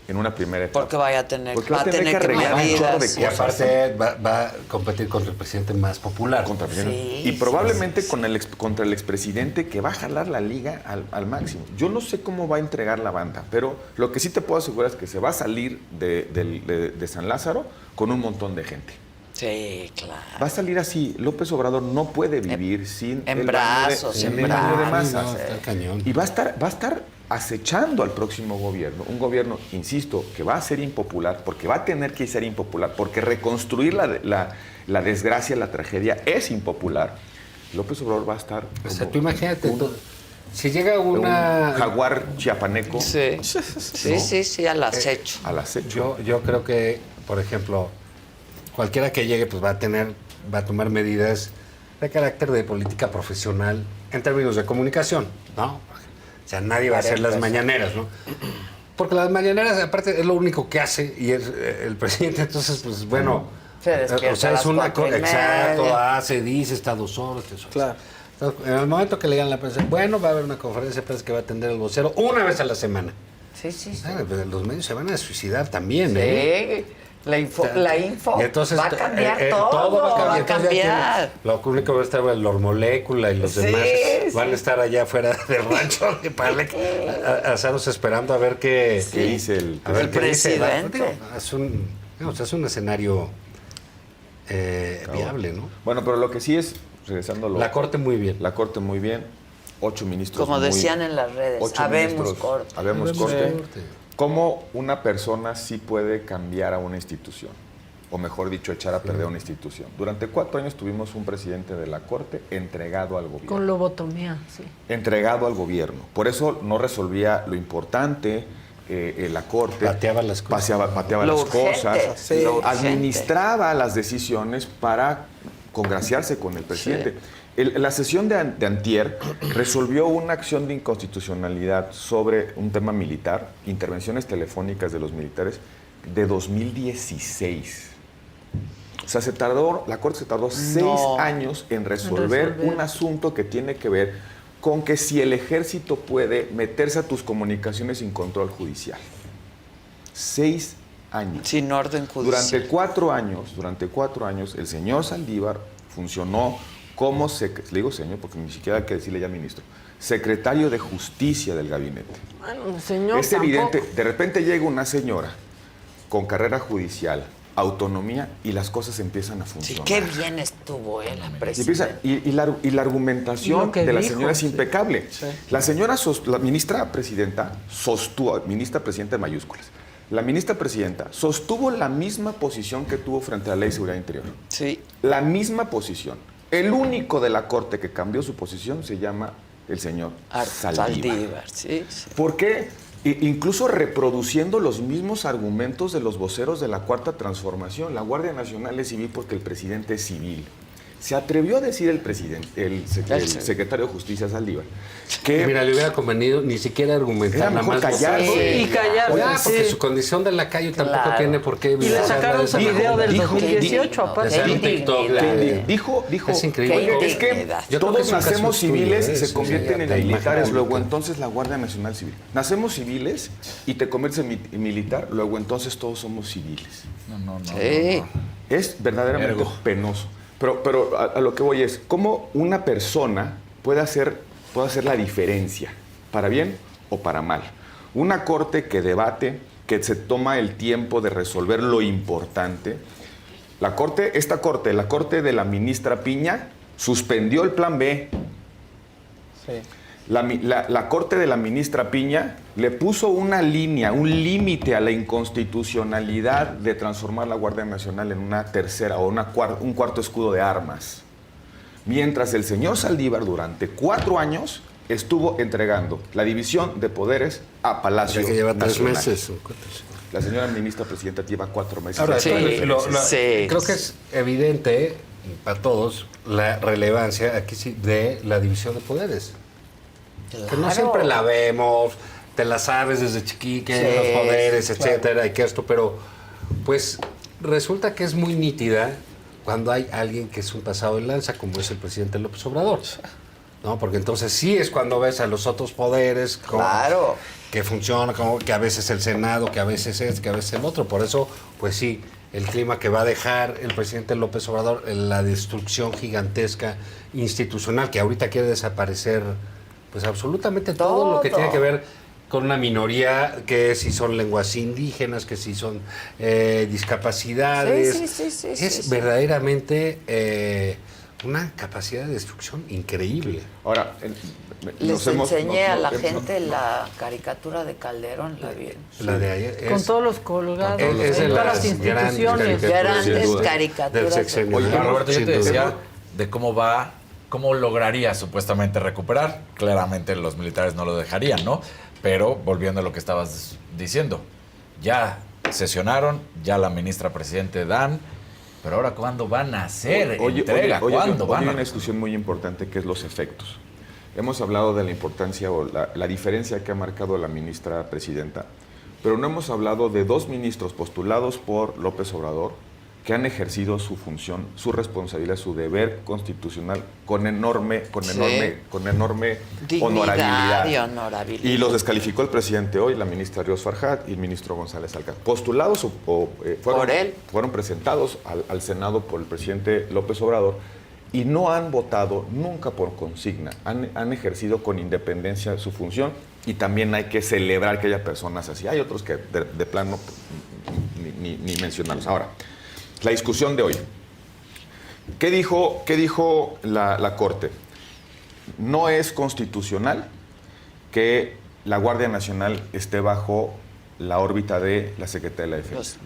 en una primera etapa. Porque vaya a tener, Porque va a tener que arreglar un medidas. chorro de Y aparte va a competir contra el presidente más popular. Contra el presidente. Sí, Y probablemente contra el expresidente que va a jalar la liga al máximo. Yo no sé cómo va a entregar la banda, pero lo que sí te puedo asegurar es que se va a salir de San Lázaro con un montón de gente. Sí, claro. Va a salir así. López Obrador no puede vivir sin en el brazos, baño en el baño de brazos. masas. No, está cañón. Y va a estar acechando al próximo gobierno. Un gobierno, insisto, que va a ser impopular, porque va a tener que ser impopular, porque reconstruir la desgracia, la tragedia es impopular. López Obrador va a estar O sea, como tú imagínate, un si llega una... jaguar chiapaneco Sí, sí, al acecho. al acecho. Yo creo que, por ejemplo, cualquiera que llegue pues va a tomar medidas de carácter de política profesional en términos de comunicación, ¿no? O sea, nadie va a hacer las mañaneras, ¿no? Porque las mañaneras, aparte, es lo único que hace y es el presidente, entonces, pues bueno, Se despierta o sea, a es las una 4:30. exacto, hace, dice, está 2 horas, 3 horas. Claro. Entonces, en el momento que le digan a la prensa, bueno, va a haber una conferencia de prensa que va a atender el vocero una vez a la semana. Sí, sí, sí. Ah, pues, los medios se van a suicidar también, ¿eh? Sí, la info Y entonces, va a cambiar todo todo, va a cambiar. va a Entonces, ya cambiar. tiene- Lo único que va a estar la molécula y los Sí, demás van sí. a estar allá afuera del rancho de Palec, asados esperando a ver qué ¿Qué dice el a ver El qué dice. presidente. Digo, es un escenario viable, ¿no? Bueno, pero lo que sí es, regresando a lo... La Corte muy bien. La Corte muy bien, 8 ministros Como muy- decían en las redes, 8 habemos ministros, corte. habemos Habemos corte. corte. ¿Cómo una persona sí puede cambiar a una institución? O mejor dicho, echar a perder una institución. Durante 4 años tuvimos un presidente de la Corte entregado al gobierno. Con lobotomía, sí. Entregado al gobierno. Por eso no resolvía lo importante, la Corte. Pateaba las cosas. Pateaba Lo las urgente, cosas. sí, lo urgente. Administraba las decisiones para congraciarse con el presidente. La sesión de antier resolvió una acción de inconstitucionalidad sobre un tema militar, intervenciones telefónicas de los militares, de 2016. O sea, la Corte se tardó 6 años en resolver un asunto que tiene que ver con que si el ejército puede meterse a tus comunicaciones sin control judicial. 6 años. Sin orden judicial. Durante 4 años, el señor Saldívar funcionó como, le digo señor porque ni siquiera hay que decirle ya ministro, secretario de Justicia del gabinete. Bueno, señor, Es evidente, de repente llega una señora con carrera judicial, autonomía, y las cosas empiezan a Sí, funcionar. qué bien estuvo la Y, presidenta. la argumentación Y lo que de la dijo, señora es sí. impecable. La ministra presidenta sostuvo, ministra presidenta en mayúsculas, la ministra presidenta sostuvo la misma posición que tuvo frente a la Ley de Seguridad Interior. Sí. La misma posición. El único de la Corte que cambió su posición se llama el señor Saldívar. Saldívar, sí. ¿Por qué? Incluso reproduciendo los mismos argumentos de los voceros de la Cuarta Transformación. La Guardia Nacional es civil porque el presidente es civil. Se atrevió a decir el secretario de Justicia Saldívar que Mira, le hubiera convenido ni siquiera argumentar, era nada mejor más callarse. votar. Y callarse, Ya, porque sí. su condición de lacayo tampoco Claro. tiene por qué... Y le sacaron su video del dijo- 2018, Le aparte. salió un TikTok. Dijo, Es increíble. "Oye, es que indignidad. Yo creo que todos es un caso nacemos tuyo, civiles y sí, se convierten sí, en de imagen militares, luego pública. entonces la Guardia Nacional Civil. Nacemos civiles y te conviertes en militar, luego entonces todos somos civiles. No. Sí. Es verdaderamente Ergo. penoso. Pero a lo que voy es, ¿cómo una persona puede hacer la diferencia, para bien o para mal? Una corte que debate, que se toma el tiempo de resolver lo importante. La corte de la ministra Piña, suspendió el plan B. Sí. La corte de la ministra Piña le puso una línea, un límite a la inconstitucionalidad de transformar la Guardia Nacional en una tercera o un cuarto escudo de armas. Mientras el señor Saldívar durante 4 años estuvo entregando la división de poderes a Palacio Ya que lleva 3 Nacional. meses. La señora ministra presidenta lleva 4 meses. Ahora, Sí, creo que sí. es evidente para todos la relevancia aquí sí de la división de poderes. Claro. Que no siempre la vemos, te la sabes desde chiquique, Sí, los poderes, sí, etcétera, y que esto, pero pues resulta que es muy nítida cuando hay alguien que es un pasado de lanza, como es el presidente López Obrador. ¿No? Porque entonces sí es cuando ves a los otros poderes Claro. que funciona, como que a veces el Senado, que a veces que a veces el otro. Por eso, pues sí, el clima que va a dejar el presidente López Obrador, la destrucción gigantesca institucional, que ahorita quiere desaparecer, pues absolutamente todo lo que tiene que ver con una minoría, que si son lenguas indígenas, que si son discapacidades. Es verdaderamente una capacidad de destrucción increíble. Ahora, Les enseñé a la gente la caricatura de Calderón, la vi. La de ayer Con todos los colgados, es de en todas las las instituciones. Grandes del caricaturas. sexenio. Oye, Roberto, yo Sin te duda. decía de cómo lograría supuestamente recuperar. Claramente los militares no lo dejarían, ¿no? Pero volviendo a lo que estabas diciendo, ya sesionaron, ya la ministra presidente dan, pero ahora ¿cuándo van a hacer entrega? ¿Cuándo van hay a una discusión muy importante que es los efectos. Hemos hablado de la importancia o la diferencia que ha marcado la ministra presidenta, pero no hemos hablado de 2 ministros postulados por López Obrador que han ejercido su función, su responsabilidad, su deber constitucional con enorme Dignidad honorabilidad. y honorabilidad. Y los descalificó el presidente hoy, la ministra Ríos Farjat y el ministro González Alcázar. Postulados fueron presentados al Senado por el presidente López Obrador y no han votado nunca por consigna. Han ejercido con independencia su función y también hay que celebrar que haya personas así. Hay otros que de plano ni mencionarlos. Ahora, la discusión de hoy. ¿Qué dijo la Corte? No es constitucional que la Guardia Nacional esté bajo la órbita de la Secretaría de la Defensa.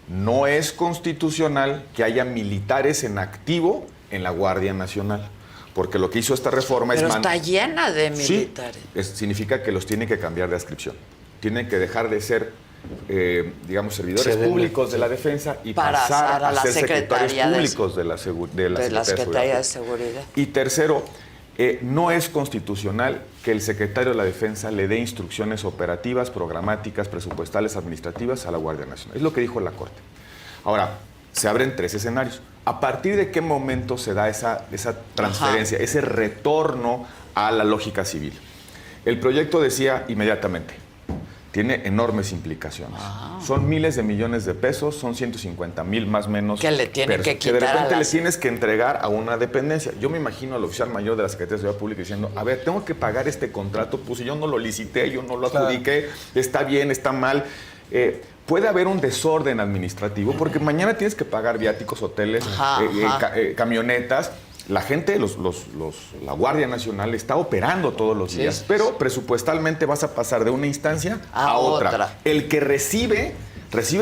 No es constitucional que haya militares en activo en la Guardia Nacional, porque lo que hizo esta reforma Pero es... está llena de militares. Sí, significa que los tiene que cambiar de adscripción. Tienen que dejar de ser digamos, servidores públicos de la defensa y para pasar a la ser secretarios Secretaría públicos de la Secretaría de Seguridad. Y tercero, no es constitucional que el secretario de la Defensa le dé instrucciones operativas, programáticas, presupuestales, administrativas a la Guardia Nacional. Es lo que dijo la Corte. Ahora, se abren 3 escenarios. ¿A partir de qué momento se da esa transferencia, ese retorno a la lógica civil? El proyecto decía inmediatamente, tiene enormes implicaciones. Son miles de millones de pesos, son 150,000 más o menos. Que le tienen que quitar de repente a le tienes que entregar a una dependencia. Yo me imagino al oficial mayor de la Secretaría de Seguridad Pública diciendo, a ver, tengo que pagar este contrato, pues si yo no lo licité, yo no lo adjudiqué, está bien, está mal. Puede haber un desorden administrativo porque mañana tienes que pagar viáticos, hoteles, camionetas. La gente, la Guardia Nacional está operando todos los días, pero presupuestalmente vas a pasar de una instancia a otra. El que recibe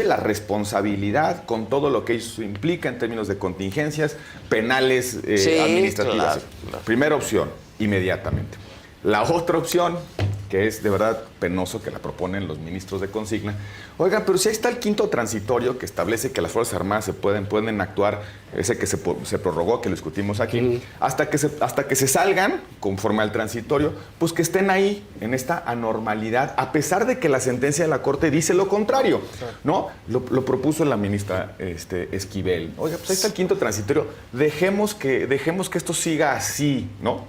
la responsabilidad con todo lo que eso implica en términos de contingencias penales, administrativas. Claro. Primera opción, inmediatamente. La otra opción, que es de verdad penoso que la proponen los ministros de consigna. Oigan, pero si ahí está el quinto transitorio que establece que las Fuerzas Armadas pueden actuar, ese que se prorrogó, que lo discutimos aquí, hasta que se salgan, conforme al transitorio, pues que estén ahí en esta anormalidad, a pesar de que la sentencia de la Corte dice lo contrario, ¿no? Lo propuso la ministra Esquivel. Oiga, pues ahí está el quinto transitorio, dejemos que esto siga así, ¿no?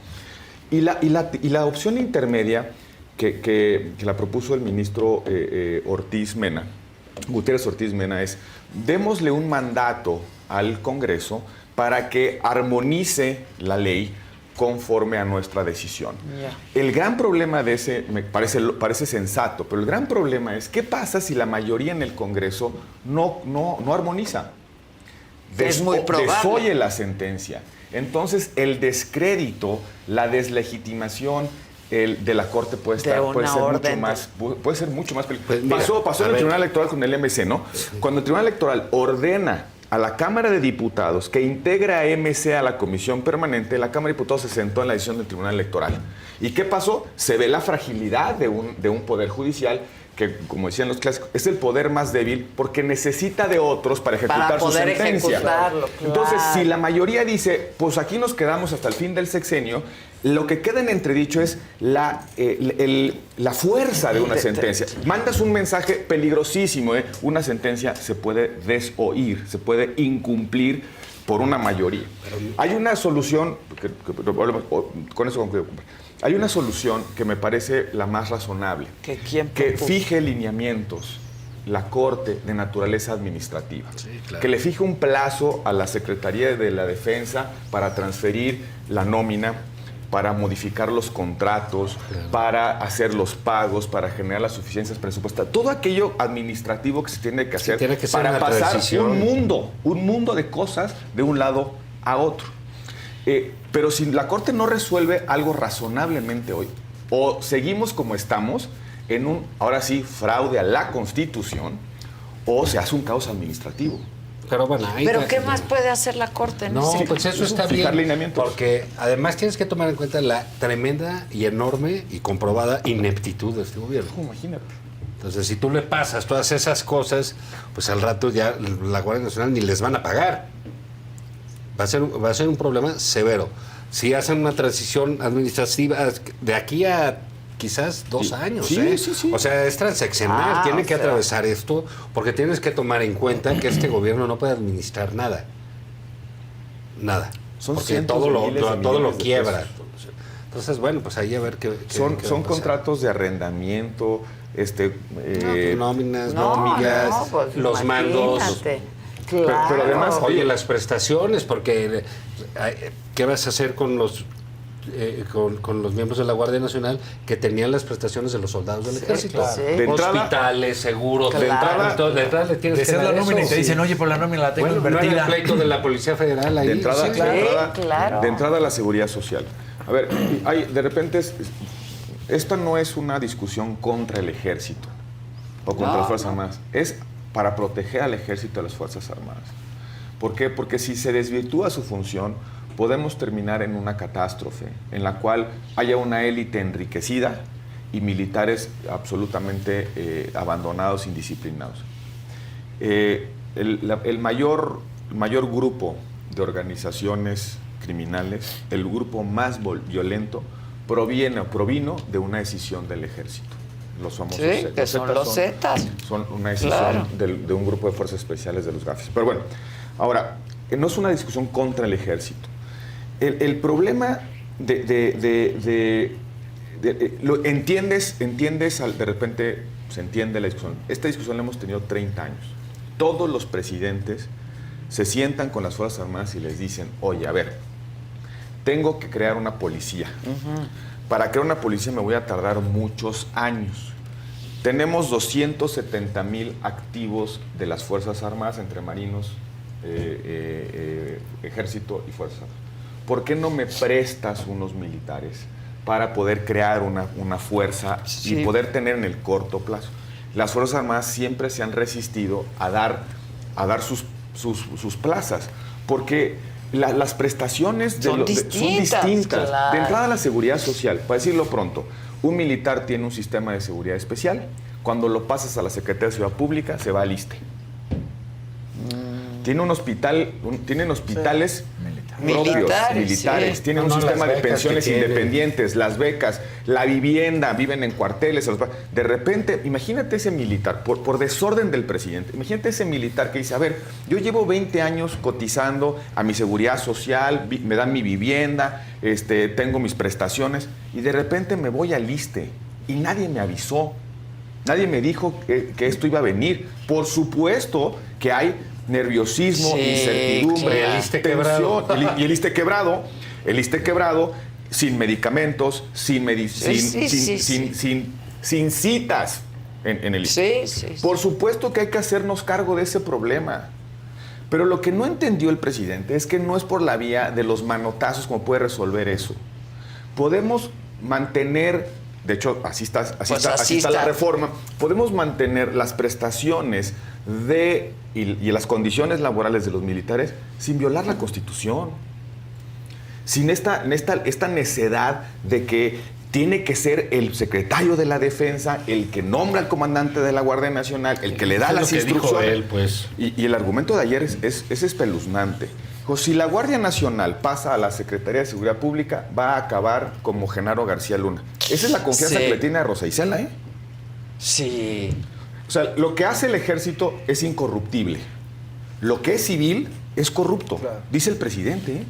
Y la opción intermedia que la propuso el ministro Gutiérrez Ortiz Mena es, démosle un mandato al Congreso para que armonice la ley conforme a nuestra decisión. El gran problema de ese, me parece sensato, pero el gran problema es, ¿qué pasa si la mayoría en el Congreso no armoniza? Es muy probable. Desoye la sentencia. Entonces, el descrédito, la deslegitimación de la Corte puede ser mucho más peligroso. Pasó en el Tribunal Electoral con el MC, ¿no? Cuando el Tribunal Electoral ordena a la Cámara de Diputados que integre a MC a la Comisión Permanente, la Cámara de Diputados se sentó en la decisión del Tribunal Electoral. ¿Y qué pasó? Se ve la fragilidad de un poder judicial que, como decían los clásicos, es el poder más débil porque necesita de otros para ejecutar su sentencia. Ejecutarlo, Entonces, si la mayoría dice, pues aquí nos quedamos hasta el fin del sexenio, lo que queda en entredicho es la fuerza de una sentencia. Mandas un mensaje peligrosísimo, ¿eh? Una sentencia se puede desoír, se puede incumplir por una mayoría. Hay una solución, con eso concluyo. Hay una solución que me parece la más razonable, que fije lineamientos, la Corte de naturaleza administrativa, sí, claro. Que le fije un plazo a la Secretaría de la Defensa para transferir la nómina, para modificar los contratos, claro, para hacer los pagos, para generar las suficiencias presupuestarias, todo aquello administrativo que se tiene que hacer, tiene que ser para pasar transición. un mundo de cosas de un lado a otro. Pero si la Corte no resuelve algo razonablemente hoy, o seguimos como estamos, en un, ahora sí, fraude a la Constitución, o se hace un caos administrativo. Pero bueno, ¿Pero qué más puede hacer la Corte? No, pues eso está fijar bien, lineamientos. porque además tienes que tomar en cuenta la tremenda y enorme y comprobada ineptitud de este gobierno. Imagínate. Entonces, si tú le pasas todas esas cosas, pues al rato ya la Guardia Nacional ni les van a pagar. Va a ser un problema severo. Si hacen una transición administrativa de aquí a quizás 2 años, sí, ¿eh? sí. O sea, es transeccional, tiene que atravesar esto, porque tienes que tomar en cuenta que este gobierno no puede administrar nada. Nada. Son porque cientos todo de lo, miles de todo lo millones de quiebra. pesos. Entonces, bueno, pues ahí a ver qué Son va a pasar. contratos de arrendamiento, nóminas, pues los mandos. imagínate. Pero además, Oye, las prestaciones, porque ¿qué vas a hacer con los miembros de la Guardia Nacional que tenían las prestaciones de los soldados del ejército? claro. De entrada, hospitales, seguros, Claro. de entrada le tienes que Deseas dar la nómina eso, y te dicen, sí. oye, por la nómina la tengo Bueno, no era invertida. el pleito de la Policía Federal ahí. de entrada, sí. claro. de entrada la seguridad social. A ver, de repente, esta no es una discusión contra el ejército o contra las Fuerzas Armadas. Es para proteger al ejército y a las Fuerzas Armadas. ¿Por qué? Porque si se desvirtúa su función, podemos terminar en una catástrofe en la cual haya una élite enriquecida y militares absolutamente abandonados, indisciplinados. El mayor grupo de organizaciones criminales, el grupo más violento, provino de una decisión del ejército. Los famosos Sí, Zetas. que son los Zetas. Son una decisión Claro. de un grupo de fuerzas especiales de los GAFIS. Pero bueno, ahora, no es una discusión contra el ejército. El problema lo entiendes de repente se entiende la discusión. Esta discusión la hemos tenido 30 años. Todos los presidentes se sientan con las Fuerzas Armadas y les dicen, oye, a ver, tengo que crear una policía. Para crear una policía me voy a tardar muchos años. Tenemos 270,000 activos de las Fuerzas Armadas entre marinos, ejército y fuerzas armadas. ¿Por qué no me prestas unos militares para poder crear una fuerza y poder tener en el corto plazo? Las Fuerzas Armadas siempre se han resistido a dar sus plazas, porque las prestaciones son distintas. Claro. De entrada, la seguridad social, para decirlo pronto, un militar tiene un sistema de seguridad especial. Cuando lo pasas a la Secretaría de Seguridad Pública, se va al ISSSTE. Tienen hospitales propios, militares. Sí. Tienen un sistema de pensiones independientes, las becas, la vivienda, viven en cuarteles. De repente, imagínate ese militar, por desorden del presidente, imagínate ese militar que dice, a ver, yo llevo 20 años cotizando a mi seguridad social, me dan mi vivienda, tengo mis prestaciones, y de repente me voy al ISSSTE y nadie me avisó. Nadie me dijo que esto iba a venir. Por supuesto que hay nerviosismo, incertidumbre, claro. El ISSSTE quebrado. Y el ISSSTE quebrado, sin medicamentos, sin citas en el ISSSTE. Sí. Por supuesto que hay que hacernos cargo de ese problema. Pero lo que no entendió el presidente es que no es por la vía de los manotazos como puede resolver eso. Podemos mantener, de hecho, así está la reforma, podemos mantener las prestaciones y las condiciones laborales de los militares sin violar la Constitución. Sin esta necedad de que tiene que ser el secretario de la Defensa el que nombra al comandante de la Guardia Nacional, el que le da las instrucciones. Él, pues. Y el argumento de ayer es espeluznante. Dijo, si la Guardia Nacional pasa a la Secretaría de Seguridad Pública, va a acabar como Genaro García Luna. Esa es la confianza que le tiene a Rosa Isela, ¿eh? Sí. O sea, lo que hace el ejército es incorruptible. Lo que es civil es corrupto, dice el presidente, ¿eh?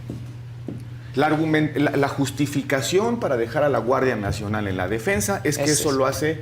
La justificación para dejar a la Guardia Nacional en la defensa es que eso lo hace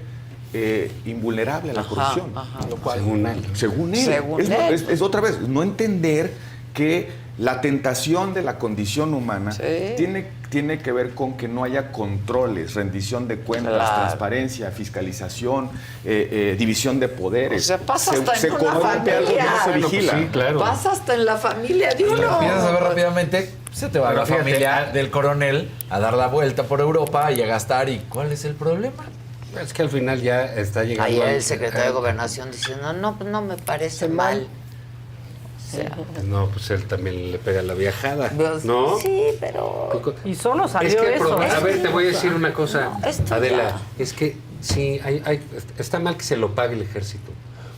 invulnerable a la corrupción. Lo cual, según él. Según él. Es otra vez, no entender que la tentación de la condición humana tiene que ver con que no haya controles, rendición de cuentas, transparencia, fiscalización, división de poderes. O sea, pasa hasta en una familia. No se vigila. Pues sí, claro. Pasa hasta en la familia de uno. Empiezas a ver rápidamente, se te va la familia del coronel a dar la vuelta por Europa y a gastar. ¿Y cuál es el problema? Es que al final ya está llegando... Ayer el secretario de Gobernación diciendo, no me parece mal. O sea, no, pues él también le pega la viajada, ¿no? Sí, pero... Y solo salió es que eso. A ver, te voy a decir una cosa, esto Adela. ya. Es que sí, está mal que se lo pague el ejército,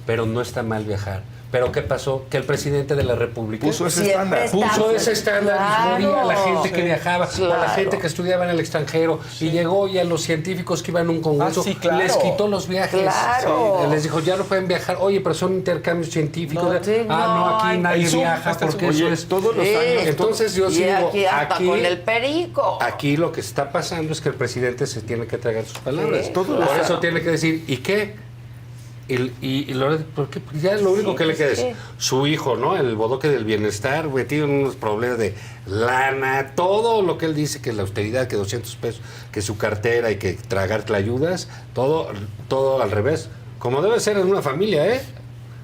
pero no está mal viajar. ¿Pero qué pasó? Que el presidente de la República puso ese estándar. Puso ese estándar y jodía a la gente que viajaba, a la claro. gente que estudiaba en el extranjero, y llegó y a los científicos que iban a un congreso, les quitó los viajes. Claro. Les dijo, ya no pueden viajar. Oye, pero son intercambios científicos. No, aquí nadie viaja porque eso es... todos los años. Entonces yo sí digo, aquí anda con el perico. Aquí lo que está pasando es que el presidente se tiene que tragar sus palabras. Sí, Por eso tiene que decir, ¿y qué? Porque ya lo único que le queda es su hijo, ¿no? El bodoque del bienestar, metido en unos problemas de lana, todo lo que él dice, que la austeridad, que 200 pesos, que su cartera y que tragar tlayudas, todo al revés. Como debe ser en una familia, ¿eh?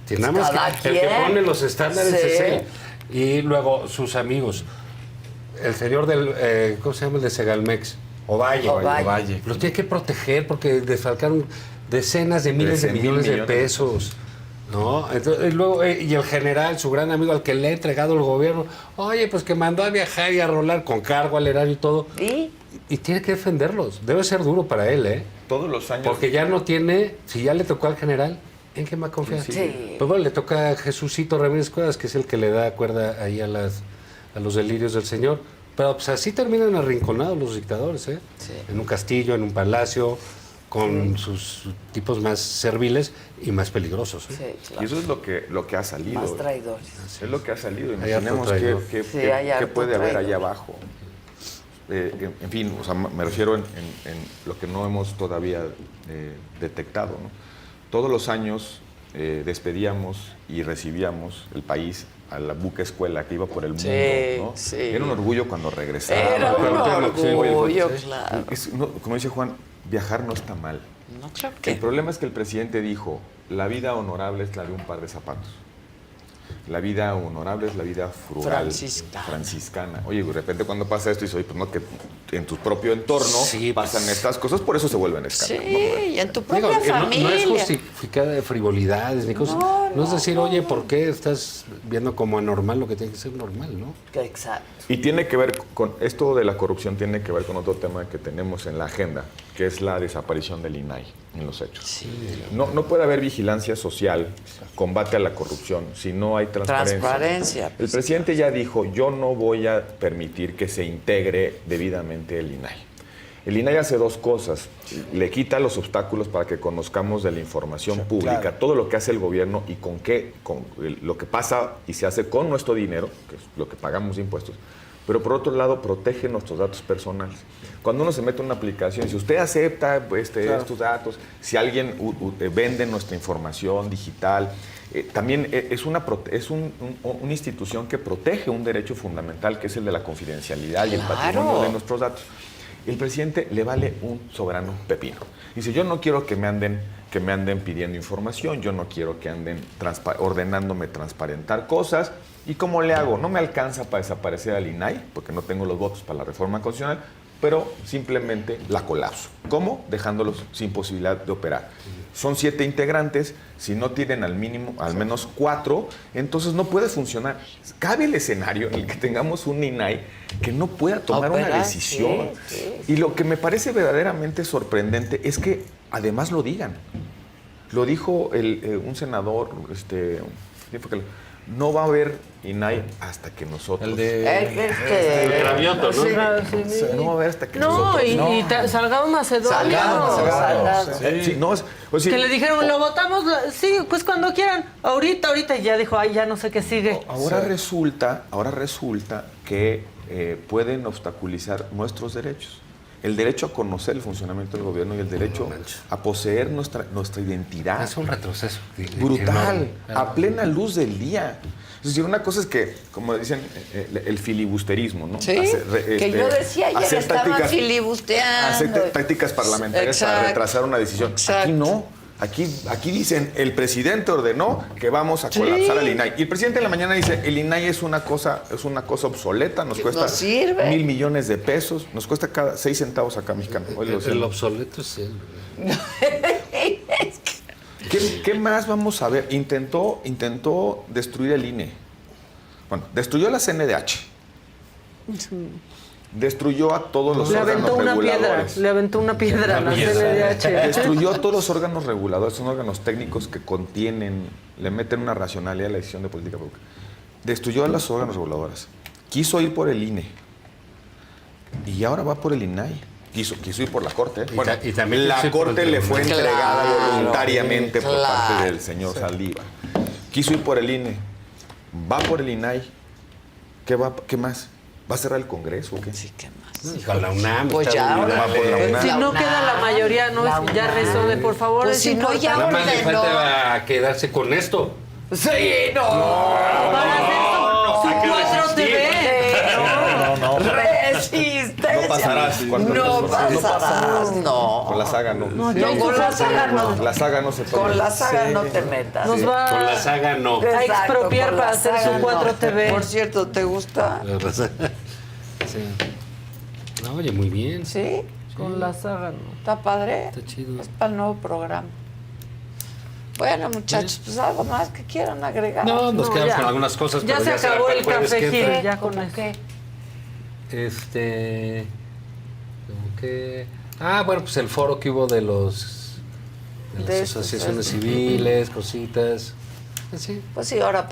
Si nada más que el que pone los estándares es él. Y luego sus amigos. El señor del, ¿cómo se llama? El de Segalmex. Ovalle. Los tiene que proteger porque desfalcaron decenas de miles de millones de pesos, ¿no? Entonces, y luego, y el general, su gran amigo al que le ha entregado el gobierno, oye, pues que mandó a viajar y a rolar con cargo al erario y todo. Y tiene que defenderlos. Debe ser duro para él, ¿eh? Todos los años. Porque ya no tiene, si ya le tocó al general, ¿en qué más confía? Sí. Pues bueno, le toca a Jesucito Ramírez Cuevas, que es el que le da cuerda ahí a los delirios del señor. Pero pues así terminan arrinconados los dictadores, ¿eh? Sí. En un castillo, en un palacio, con sus tipos más serviles y más peligrosos, ¿eh? Sí, claro. Y eso es lo que ha salido. Más traidores. Es lo que ha salido. Hay harto Imaginemos traidor. qué puede haber allá abajo. En fin, o sea, me refiero en lo que no hemos todavía detectado, ¿no? Todos los años despedíamos y recibíamos el país a la buque escuela que iba por el mundo, ¿no? Sí. Era un orgullo cuando regresaba. Era un orgullo, Sí. claro. Como dice Juan, viajar no está mal. No, claro que El problema es que el presidente dijo, la vida honorable es la de un par de zapatos. La vida honorable es la vida frugal, franciscana. Oye, de repente cuando pasa esto, dices, oye, pues no, que en tu propio entorno pasan estas cosas, por eso se vuelven escándalos. Sí, y en tu propia familia. No es justificada de frivolidades ni cosas. No es decir, oye, ¿por qué estás viendo como anormal lo que tiene que ser normal, no? Exacto. Y tiene que ver con esto de la corrupción, tiene que ver con otro tema que tenemos en la agenda, que es la desaparición del INAI en los hechos. Sí. No puede haber vigilancia social, combate a la corrupción, si no hay transparencia. El presidente ya dijo, yo no voy a permitir que se integre debidamente el INAI. El INAI hace dos cosas, le quita los obstáculos para que conozcamos de la información pública, todo lo que hace el gobierno y con lo que pasa y se hace con nuestro dinero, que es lo que pagamos de impuestos, pero por otro lado protege nuestros datos personales. Cuando uno se mete en una aplicación, si usted acepta estos datos, si alguien vende nuestra información digital, también es una institución que protege un derecho fundamental que es el de la confidencialidad y el patrimonio de nuestros datos. El presidente le vale un soberano pepino. Dice, yo no quiero que me anden pidiendo información, yo no quiero que anden ordenándome transparentar cosas. ¿Y cómo le hago? No me alcanza para desaparecer al INAI, porque no tengo los votos para la reforma constitucional, pero simplemente la colapso. ¿Cómo? Dejándolos sin posibilidad de operar. Son 7 integrantes, si no tienen al mínimo, al menos 4, entonces no puede funcionar. Cabe el escenario en el que tengamos un INAI que no pueda tomar una decisión. Y lo que me parece verdaderamente sorprendente es que además lo digan. Lo dijo un senador, no va a haber INAI hasta que nosotros... El Gravioto, ¿no? Sí. No va a haber hasta que nosotros... Y Salgado Macedonio. Salgado. Sí, no, Que le dijeron, lo votamos, sí, pues cuando quieran. Ahorita, y ya dijo, ay, ya no sé qué sigue. Ahora resulta que pueden obstaculizar nuestros derechos. El derecho a conocer el funcionamiento del gobierno y el derecho a poseer nuestra identidad. Es un retroceso. Brutal, a plena luz del día. Es decir, una cosa es que, como dicen, el filibusterismo, ¿no? Sí, que yo decía, ayer estaba filibusteando. Hacer tácticas parlamentarias para retrasar una decisión. Exacto. Aquí no. Aquí dicen, el presidente ordenó que vamos a colapsar al INAI. Y el presidente en la mañana dice, el INAI es una cosa obsoleta, nos cuesta $1,000 millones de pesos, nos cuesta cada 6 centavos acá mexicano. El obsoleto es él. ¿Qué más vamos a ver? Intentó destruir el INE. Bueno, destruyó la CNDH. Destruyó a todos los órganos reguladores. Le aventó una piedra a la CNDH. Destruyó a todos los órganos reguladores, son órganos técnicos que contienen, le meten una racionalidad a la decisión de política pública. Destruyó a los órganos reguladores. Quiso ir por el INE. Y ahora va por el INAI. Quiso ir por la Corte. Bueno, y también la Corte le fue entregada voluntariamente por claro. parte del señor Saldívar. Quiso ir por el INE. Va por el INAI. ¿Qué más? ¿Va a cerrar el Congreso o qué? Sí, ¿qué más? Con la UNAM. Pues ya, Va por la UNAM. Si no queda la mayoría, ya rezó de por favor. Pues es si no, importante. ya Nada más le ordenó. falta quedarse con esto. Sí, no. Para hacer su 4 TV. No. Resistencia. No pasarás. No pasarás. No. Con la saga no. No, No, con la saga no. La saga no se puede. Con la saga no te metas. Nos va Con la saga no. a expropiar con para la hacer saga su 4 no. TV. Por cierto, ¿te gusta? Sí. No, oye, muy bien. ¿Sí? Con la saga, no. ¿Está padre? Está chido. Es para el nuevo programa. Bueno, muchachos, pues algo más que quieran agregar. No, nos No, quedamos ya. con algunas cosas. Ya pero se será acabó para el jueves café que entra. Gil, ya con ¿Cómo eso. qué? Como que... bueno, pues el foro que hubo de las asociaciones civiles, cositas. Sí. Pues sí, ahora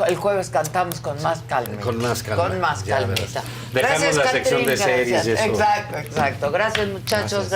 el jueves cantamos con más calma. Con más calma, Con más ya calmita. verás. Dejamos la sección de series y eso. Exacto. Gracias, muchachos. Gracias.